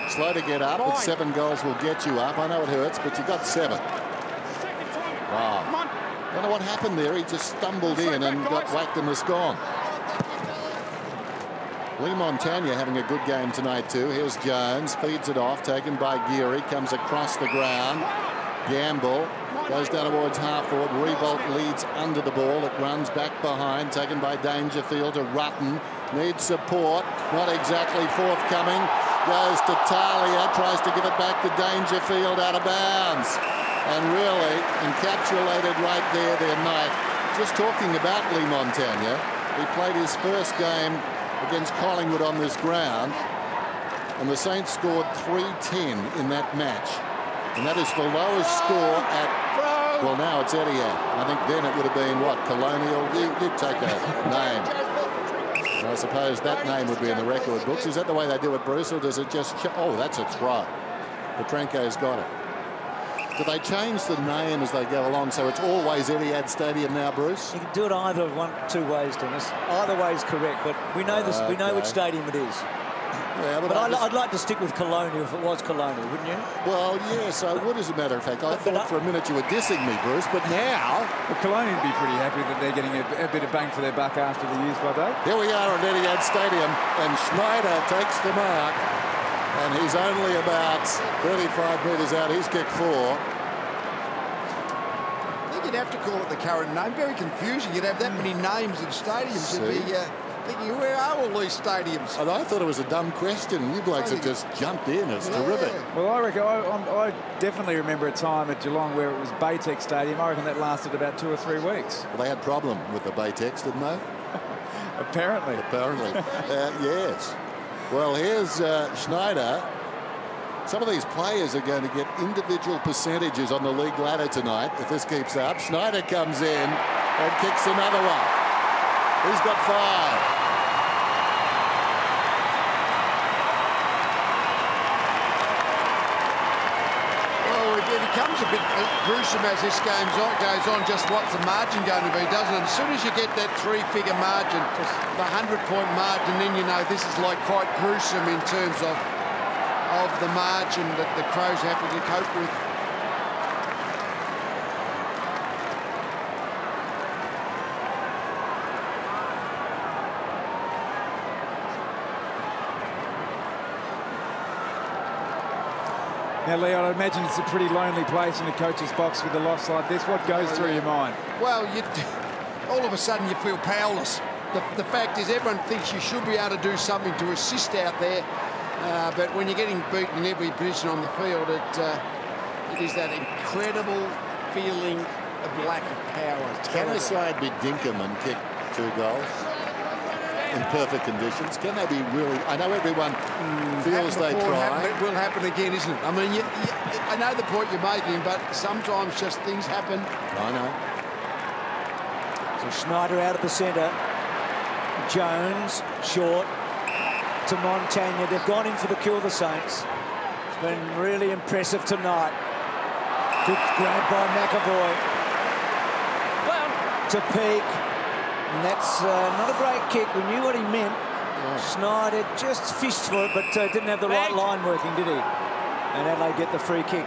Slow to get up, but 7 goals will get you up. I know it hurts, but you got 7. Wow. Don't know what happened there. He just stumbled in and got whacked and was gone. Lee Montagna having a good game tonight too. Here's Jones, feeds it off, taken by Geary, comes across the ground. Gamble goes down towards half forward. Revolt leads under the ball. It runs back behind, taken by Dangerfield to Rutten. Needs support, not exactly forthcoming. Goes to Talia, tries to give it back to Dangerfield, out of bounds. And really encapsulated right there their night. Just talking about Lee Montagna, he played his first game against Collingwood on this ground, and the Saints scored 310 in that match. And that is the lowest score at, well, now it's Etihad. I think then it would have been, what, Colonial? You take a name. I suppose that name would be in the record books. Is that the way they do it, Bruce, or does it just... Oh, that's a throw. Petrenko's got it. Do they change the name as they go along, so it's always Etihad Stadium now, Bruce? You can do it either of 2 ways, Dennis. Either way is correct, but we know this. We know which stadium it is. Yeah, but I'd like to stick with Colonial if it was Colonial, wouldn't you? Well, yes, I would, as a matter of fact. I thought for a minute you were dissing me, Bruce, but now... Well, Colonial would be pretty happy that they're getting a bit of bang for their buck after the use by date. Here we are at Etihad Stadium, and Schneider takes the mark, and he's only about 35 metres out. He's kicked 4. You'd have to call it the current name. Very confusing. You'd have that many names of stadiums. You'd be thinking, where are all these stadiums? And I thought it was a dumb question. You blokes have just jumped in. It's terrific. Well, I reckon I definitely remember a time at Geelong where it was Baytex Stadium. I reckon that lasted about 2 or 3 weeks. Well, they had a problem with the Baytex, didn't they? Apparently. Apparently. Yes. Well, here's Schneider. Some of these players are going to get individual percentages on the league ladder tonight if this keeps up. Schneider comes in and kicks another one. He's got 5. It becomes a bit gruesome as this game goes on, just what's the margin going to be, doesn't it? As soon as you get that 3-figure margin, the 100-point margin, then you know this is like quite gruesome in terms of the margin that the Crows have to cope with. Now, Leo, I imagine it's a pretty lonely place in a coach's box with a loss like this. What goes through your mind? Well, all of a sudden you feel powerless. The fact is everyone thinks you should be able to do something to assist out there, but when you're getting beaten in every position on the field, it is that incredible feeling of lack of power. Can a side be Dinkum and kick 2 goals in perfect conditions? Can they be really... I know everyone feels they try. It will happen again, isn't it? I mean, I know the point you're making, but sometimes just things happen. I know. So Schneider out of the centre. Jones, short to Montagna. They've gone in for the kill, the Saints. It's been really impressive tonight. Good grab by McAvoy. To Peak. And that's not a great kick. We knew what he meant. Yeah. Schneider just fished for it, but didn't have the right line working, did he? And Adelaide get the free kick.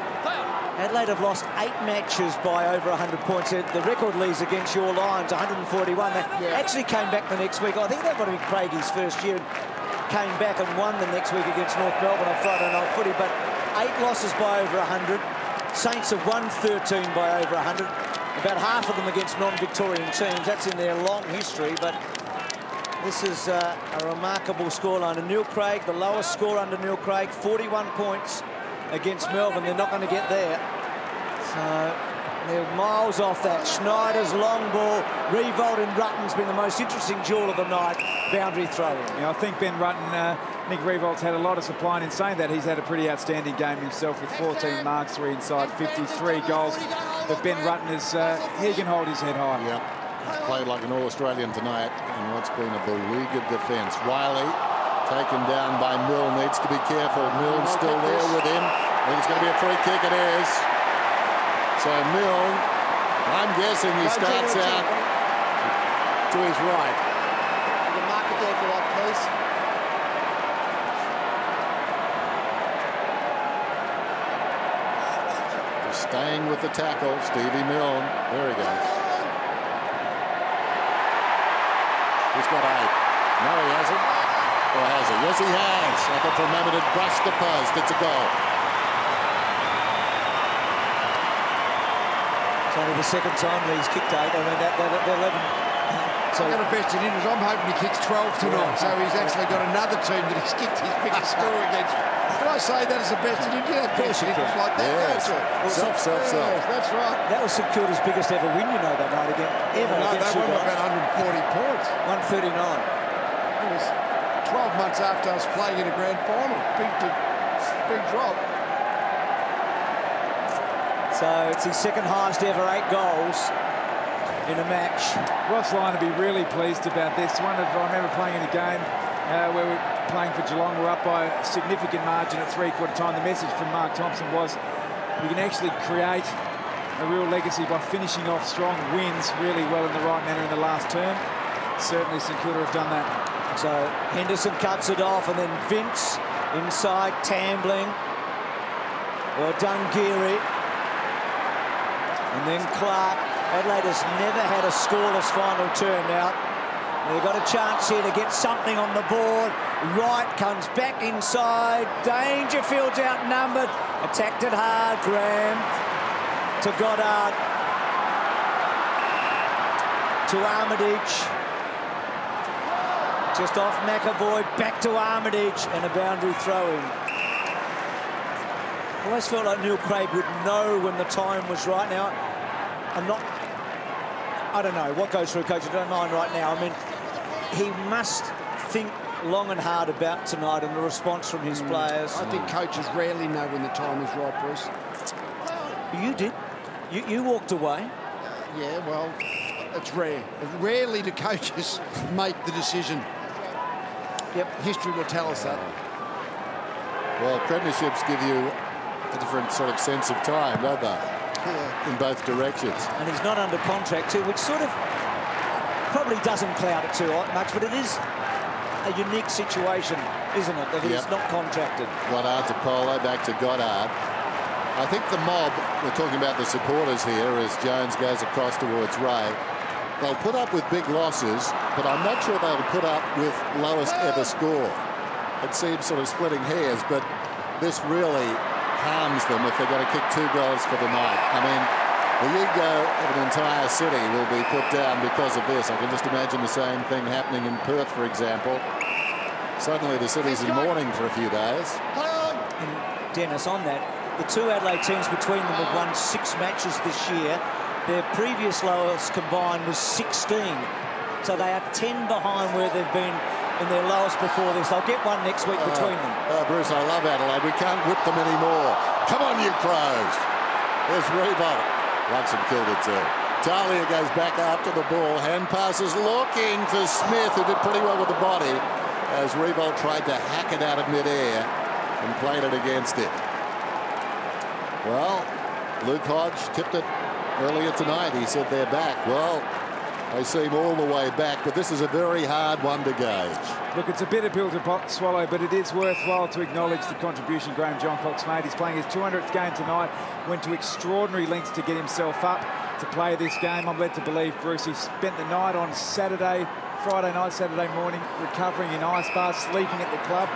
Adelaide have lost 8 matches by over 100 points. The record leads against your Lions, 141. They actually came back the next week. I think that might have been Craigie's first year. Came back and won the next week against North Melbourne on Friday night footy. But 8 losses by over 100. Saints have won 13 by over 100. About half of them against non-Victorian teams. That's in their long history, but this is a remarkable scoreline. And Neil Craig, the lowest score under Neil Craig, 41 points against Melbourne. They're not going to get there. So they're miles off that. Schneider's long ball. Revolt in Rutten's been the most interesting duel of the night. Boundary throw-in. Yeah, I think Ben Rutten, Nick Revolt's had a lot of supply, and in saying that, he's had a pretty outstanding game himself with 14 marks, 3 inside, 53 goals. But Ben Rutten he can hold his head high. Yeah, he's played like an All-Australian tonight in what's been a beleaguered defence. Wiley taken down by Milne, needs to be careful. Milne's still there with him. I think it's going to be a free kick. It is. So Milne, I'm guessing he starts out to his right. You can mark it there if you like, please. Staying with the tackle, Stevie Milne. There he goes. He's got 8. No, he hasn't. Or has he? Yes, he has. Like a moment it brushed the post. It's a goal. It's only the second time Lee's kicked 8. I mean, they're 11. So I'm going to bet you in. I'm hoping he kicks 12 tonight. So he's actually got another team that he's kicked his biggest score against. Did I say that as a bet? Did you have bets in it like that? Yes. Self. Yes, that's right. That was St Kilda's biggest ever win, you know, that night again. Ever. No, they won about 140 points. 139. It was 12 months after us playing in a grand final. Big drop. So it's his second highest ever 8 goals in a match. Ross Lyon will be really pleased about this. I remember playing in a game where we were playing for Geelong. We're up by a significant margin at 3/4 time. The message from Mark Thompson was we can actually create a real legacy by finishing off strong wins really well in the right manner in the last term. Certainly St Kilda have done that So Henderson cuts it off, and then Vince inside, Tambling. Well done, Geary. And then Clark. Adelaide has never had a scoreless final term now. They've got a chance here to get something on the board. Wright comes back inside. Dangerfield's outnumbered. Attacked it hard. Graham to Goddard. To Armitage. Just off McAvoy, back to Armitage, and a boundary throw-in. I always felt like Neil Craig would know when the time was right. Now, I don't know what goes through a coach. I don't mind right now. I mean, he must think long and hard about tonight and the response from his players. I think coaches rarely know when the time is right, Bruce. You did. You walked away. Yeah, well, it's rare. Rarely do coaches make the decision. Yep, history will tell us that. Well, premierships give you a different sort of sense of time, don't they? Yeah. In both directions. And he's not under contract too, which sort of probably doesn't cloud it too much, but it is a unique situation, isn't it, that he's not contracted. Goddard to Polo, back to Goddard. I think the mob, we're talking about the supporters here as Jones goes across towards Ray. They'll put up with big losses, but I'm not sure they'll put up with lowest ever score. It seems sort of splitting hairs, but this really harms them if they're going to kick 2 goals for the night. I mean, the ego of an entire city will be put down because of this. I can just imagine the same thing happening in Perth, for example. Suddenly the city's in mourning for a few days. And Dennis, on that, the 2 Adelaide teams between them have won 6 matches this year. Their previous lowest combined was 16. So they are 10 behind where they've been in their lowest before this. They'll get one next week between them. Bruce, I love Adelaide. We can't whip them anymore. Come on, you Crows. There's Revolt. Like St.Kilda too. Talia goes back after the ball. Hand passes looking for Smith, who did pretty well with the body, as Revolt tried to hack it out of midair and played it against it. Well, Luke Hodge tipped it earlier tonight. He said they're back. Well, they seem all the way back, but this is a very hard one to gauge. Look, it's a bitter pill to swallow, but it is worthwhile to acknowledge the contribution Graham John Cox made. He's playing his 200th game tonight, went to extraordinary lengths to get himself up to play this game. I'm led to believe, Bruce, he spent the night on Friday night, Saturday morning, recovering in ice baths, sleeping at the club,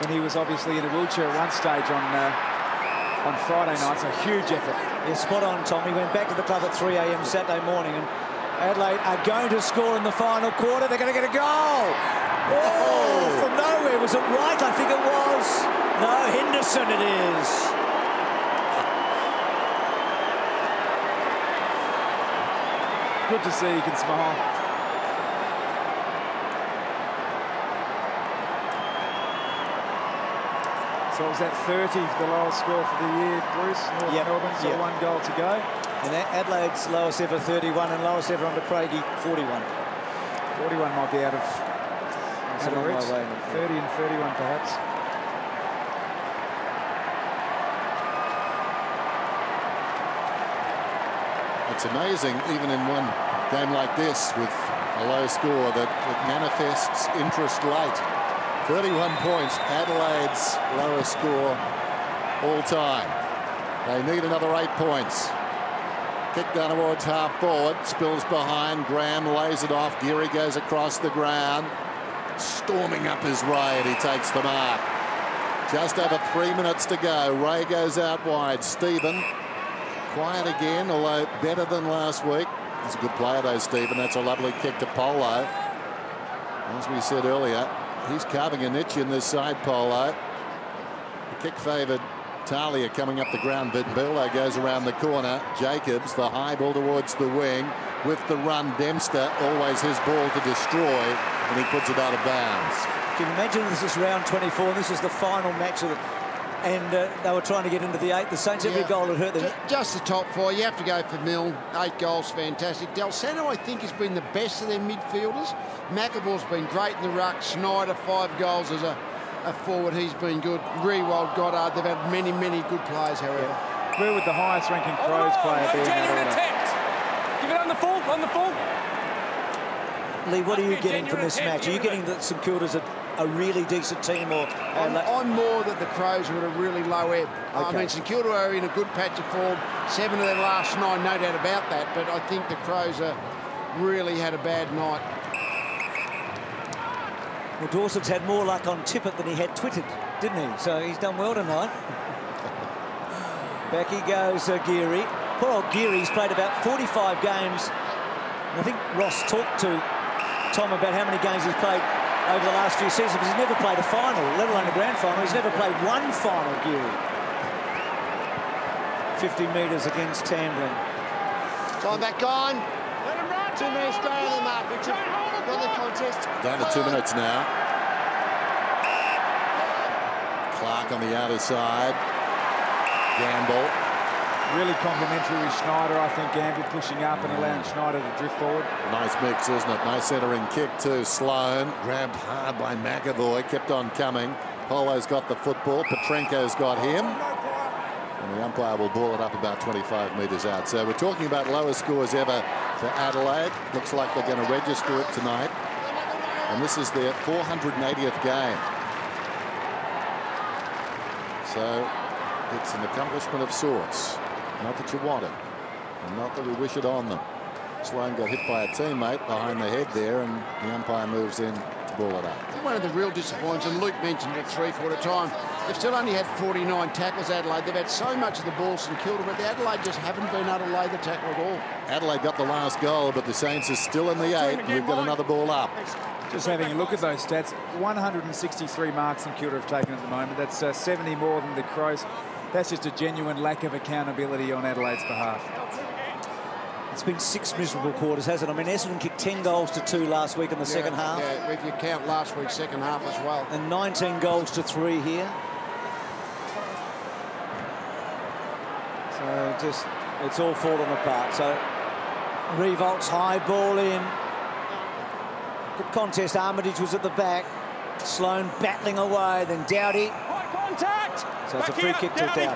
when he was obviously in a wheelchair at one stage on Friday night. It's a huge effort. Yeah, spot on, Tom. He went back to the club at 3 a.m. Saturday morning, and Adelaide are going to score in the final quarter. They're going to get a goal. Oh, from nowhere. Was it Wright? I think it was. No, Henderson it is. Good to see you can smile. So it was that 30, the lowest score for the year, Bruce. North Melbourne, so 1 goal to go. And Adelaide's lowest ever 31 and lowest ever under Craigie 41. 41 might be out of reach. 30 and 31 perhaps. It's amazing, even in one game like this with a low score, that it manifests interest late. 31 points, Adelaide's lowest score all time. They need another 8 points. Kick down towards half forward, spills behind, Graham lays it off, Geary goes across the ground, storming up his raid, he takes the mark. Just over 3 minutes to go, Ray goes out wide, Stephen, quiet again, although better than last week. He's a good player though, Stephen, that's a lovely kick to Polo. As we said earlier, he's carving a niche in this side, Polo. The kick favoured Talia coming up the ground, but Bildo goes around the corner. Jacobs, the high ball towards the wing. With the run, Dempster, always his ball to destroy, and he puts it out of bounds. Can you imagine this is round 24, and this is the final match of it, and they were trying to get into the 8. The Saints, every goal had hurt them. Just the top 4. You have to go for Milne. 8 goals, fantastic. Del Santo, I think, has been the best of their midfielders. McAvoy's been great in the ruck. Snyder, 5 goals as a forward. He's been good. Rewald, Goddard. They've had many, many good players, however. Yeah. We're with the highest ranking Crows player being that order. Give it on the full, Lee, what are you getting from this match? Are you getting that St Kilda's a really decent team, or I'm more that the Crows are at a really low ebb. Okay. I mean, St Kilda are in a good patch of form. 7 of their last 9, no doubt about that. But I think the Crows are really had a bad night. Well, Dawson's had more luck on Tippett than he had twitted, didn't he? So he's done well tonight. Back he goes, Geary. Poor old Geary's played about 45 games. And I think Ross talked to Tom about how many games he's played over the last few seasons, because he's never played a final, let alone a grand final. He's never played one final, Geary. 50 metres against Tamblin. Time back on. 2 minutes go on the mark, Richard. Got the contest. Down to 2 minutes now. Clark on the outer side. Gamble. Really complimentary with Schneider, I think. Gamble pushing up and allowing Schneider to drift forward. Nice mix, isn't it? Nice centering kick too. Sloan grabbed hard by McAvoy, kept on coming. Polo's got the football. Petrenko's got him. And the umpire will ball it up about 25 metres out. So we're talking about lowest scores ever for Adelaide. Looks like they're going to register it tonight. And this is their 480th game. So it's an accomplishment of sorts. Not that you want it, and not that we wish it on them. Sloan got hit by a teammate behind the head there, and the umpire moves in to ball it up. One of the real disappointments, and Luke mentioned it 3/4 time, they've still only had 49 tackles, Adelaide. They've had so much of the ball St Kilda, but the Adelaide just haven't been able to lay the tackle at all. Adelaide got the last goal, but the Saints are still in the 8, and we've got another ball up. Just having a look at those stats, 163 marks St Kilda have taken at the moment. That's 70 more than the Crows. That's just a genuine lack of accountability on Adelaide's behalf. It's been 6 miserable quarters, hasn't it? I mean, Essendon kicked 10 goals to 2 last week in the second half. Yeah, if you count last week's second half as well. And 19 goals to 3 here. So just, it's all fallen apart. So Revolt's high ball in. Good contest. Armitage was at the back. Sloan battling away. Then Doughty. Contact! So it's a free kick to Doughty.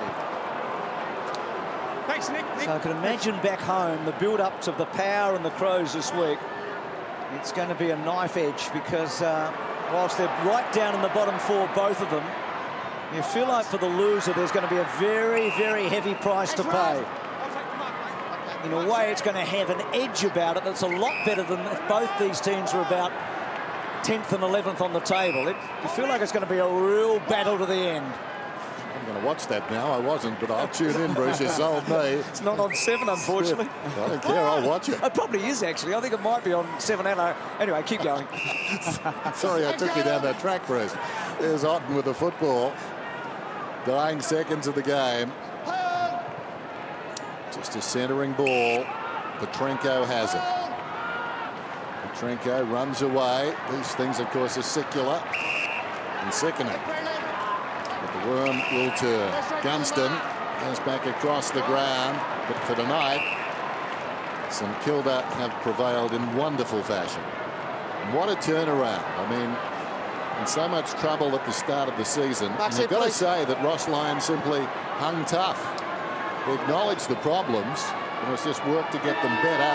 Thanks, Nick. So I can imagine back home the build-up to the Power and the Crows this week. It's going to be a knife edge, because whilst they're right down in the bottom 4, both of them, you feel like for the loser there's going to be a very, very heavy price to pay. In a way, it's going to have an edge about it that's a lot better than if both these teams were about 10th and 11th on the table. You feel like it's going to be a real battle to the end. I'm going to watch that now. I wasn't, but I'll tune in, Bruce. You sold me. It's not on 7, unfortunately. I don't care. I'll watch it. It probably is, actually. I think it might be on 7. Anyway, keep going. Sorry, I took you down that track, Bruce. There's Otten with the football. Dying seconds of the game. Just a centering ball. Petrenko has it. Petrenko runs away. These things, of course, are secular and sickening. But the worm will turn. Gunston goes back across the ground. But for tonight, St Kilda have prevailed in wonderful fashion. And what a turnaround. I mean, in so much trouble at the start of the season. And I've got to say that Ross Lyon simply hung tough. He acknowledged the problems, and it's just work to get them better.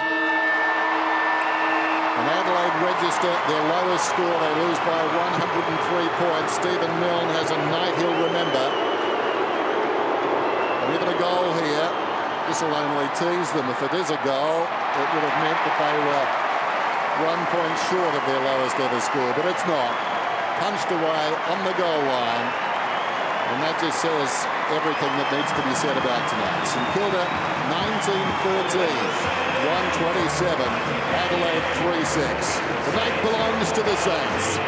And Adelaide register their lowest score. They lose by 103 points. Stephen Milne has a night he'll remember. And even a goal here, this will only tease them. If it is a goal, it would have meant that they were 1 point short of their lowest ever score, but it's not. Punched away on the goal line. And that just says everything that needs to be said about tonight. St Kilda 19-13, 127, Adelaide 3-6. The night belongs to the Saints.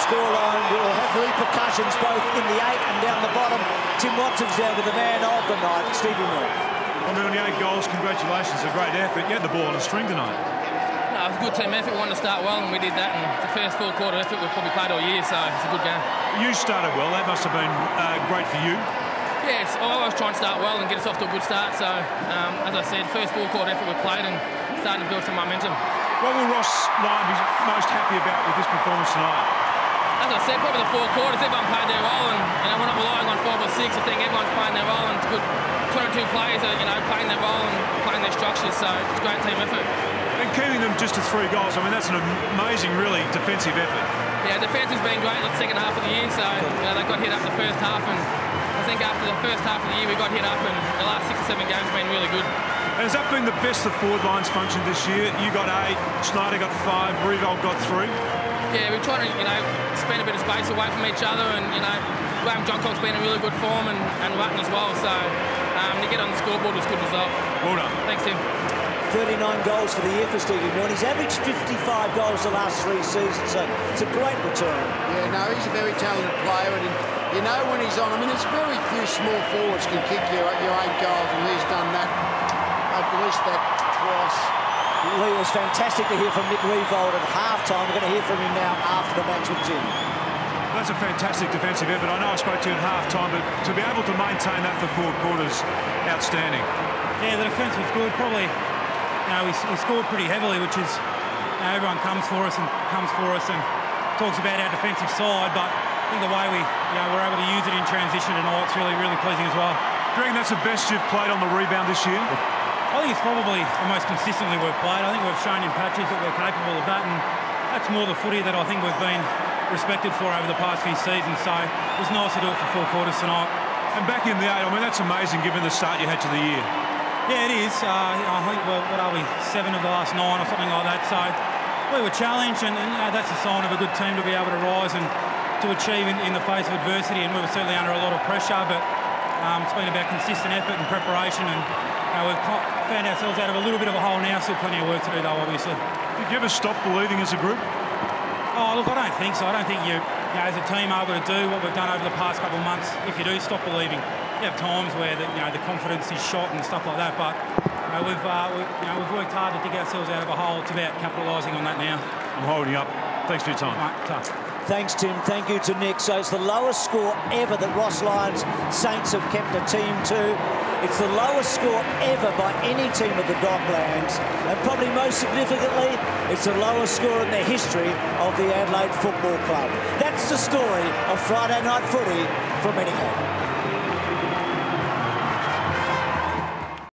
scoreline will have repercussions both in the 8 and down the bottom. Tim Watson's down with the man of the night, Stephen Milne. I mean, on the 8 goals, congratulations, a great effort. You had the ball on a string tonight. No, it was a good team effort. We wanted to start well, and we did that. And the first full-quarter effort we've probably played all year, so it's a good game. You started well. That must have been great for you. Yeah, I always try and start well and get us off to a good start. So, as I said, first full-quarter effort we played and starting to build some momentum. What will Ross Lyon be most happy about with this performance tonight? As I said, probably the 4 quarters. Everyone played their role, and we're not relying on 5 or 6. I think everyone's playing their role, and it's good. 22 players are playing their role and playing their structures. So it's a great team effort. And keeping them just to 3 goals, I mean, that's an amazing, really defensive effort. Yeah, defence has been great the second half of the year, so they got hit up the first half, and I think after the first half of the year we got hit up, and the last 6 or 7 games have been really good. Has that been the best the forward line's functioned this year? You got 8, Schneider got 5, Revolt got 3. Yeah, we're trying to, spend a bit of space away from each other, and, Graham Johncock's been in really good form, and Rutten as well, so to get on the scoreboard was a good result. Well done. Thanks, Tim. 39 goals for the year for Stephen Milne. He's averaged 55 goals the last 3 seasons, so it's a great return. Yeah, no, he's a very talented player, and when he's on, I mean, there's very few small forwards can kick your 8 goals, and he's done that at least that twice. Lee, it was fantastic to hear from Nick Revolt at half-time. We're going to hear from him now after the match with Jim. That's a fantastic defensive effort. I know I spoke to you at half-time, but to be able to maintain that for 4 quarters, outstanding. Yeah, the defence was good. Probably, we scored pretty heavily, which is, everyone comes for us and talks about our defensive side, but I think the way we're able to use it in transition tonight is really, really pleasing as well. Do you reckon that's the best you've played on the rebound this year? I think it's probably the most consistently we've played. I think we've shown in patches that we're capable of that, and that's more the footy that I think we've been respected for over the past few seasons, so it was nice to do it for 4 quarters tonight. And back in the 8, I mean, that's amazing given the start you had to the year. Yeah, it is. I think, what are we, 7 of the last 9 or something like that, so we were challenged, and that's a sign of a good team to be able to rise and to achieve in the face of adversity, and we were certainly under a lot of pressure, but it's been about consistent effort and preparation, and we've found ourselves out of a little bit of a hole now. Still plenty of work to do, though, obviously. Did you ever stop believing as a group? Oh, look, I don't think so. I don't think you as a team, are able to do what we've done over the past couple of months. If you do stop believing, you have times where the confidence is shot and stuff like that. But we've worked hard to dig ourselves out of a hole. It's about capitalising on that now. I'm holding up. Thanks for your time. Right, Thanks, Tim. Thank you to Nick. So it's the lowest score ever that Ross Lyon's Saints have kept a team to. It's the lowest score ever by any team of the Docklands. And probably most significantly, it's the lowest score in the history of the Adelaide Football Club. That's the story of Friday Night Footy from Anyhow.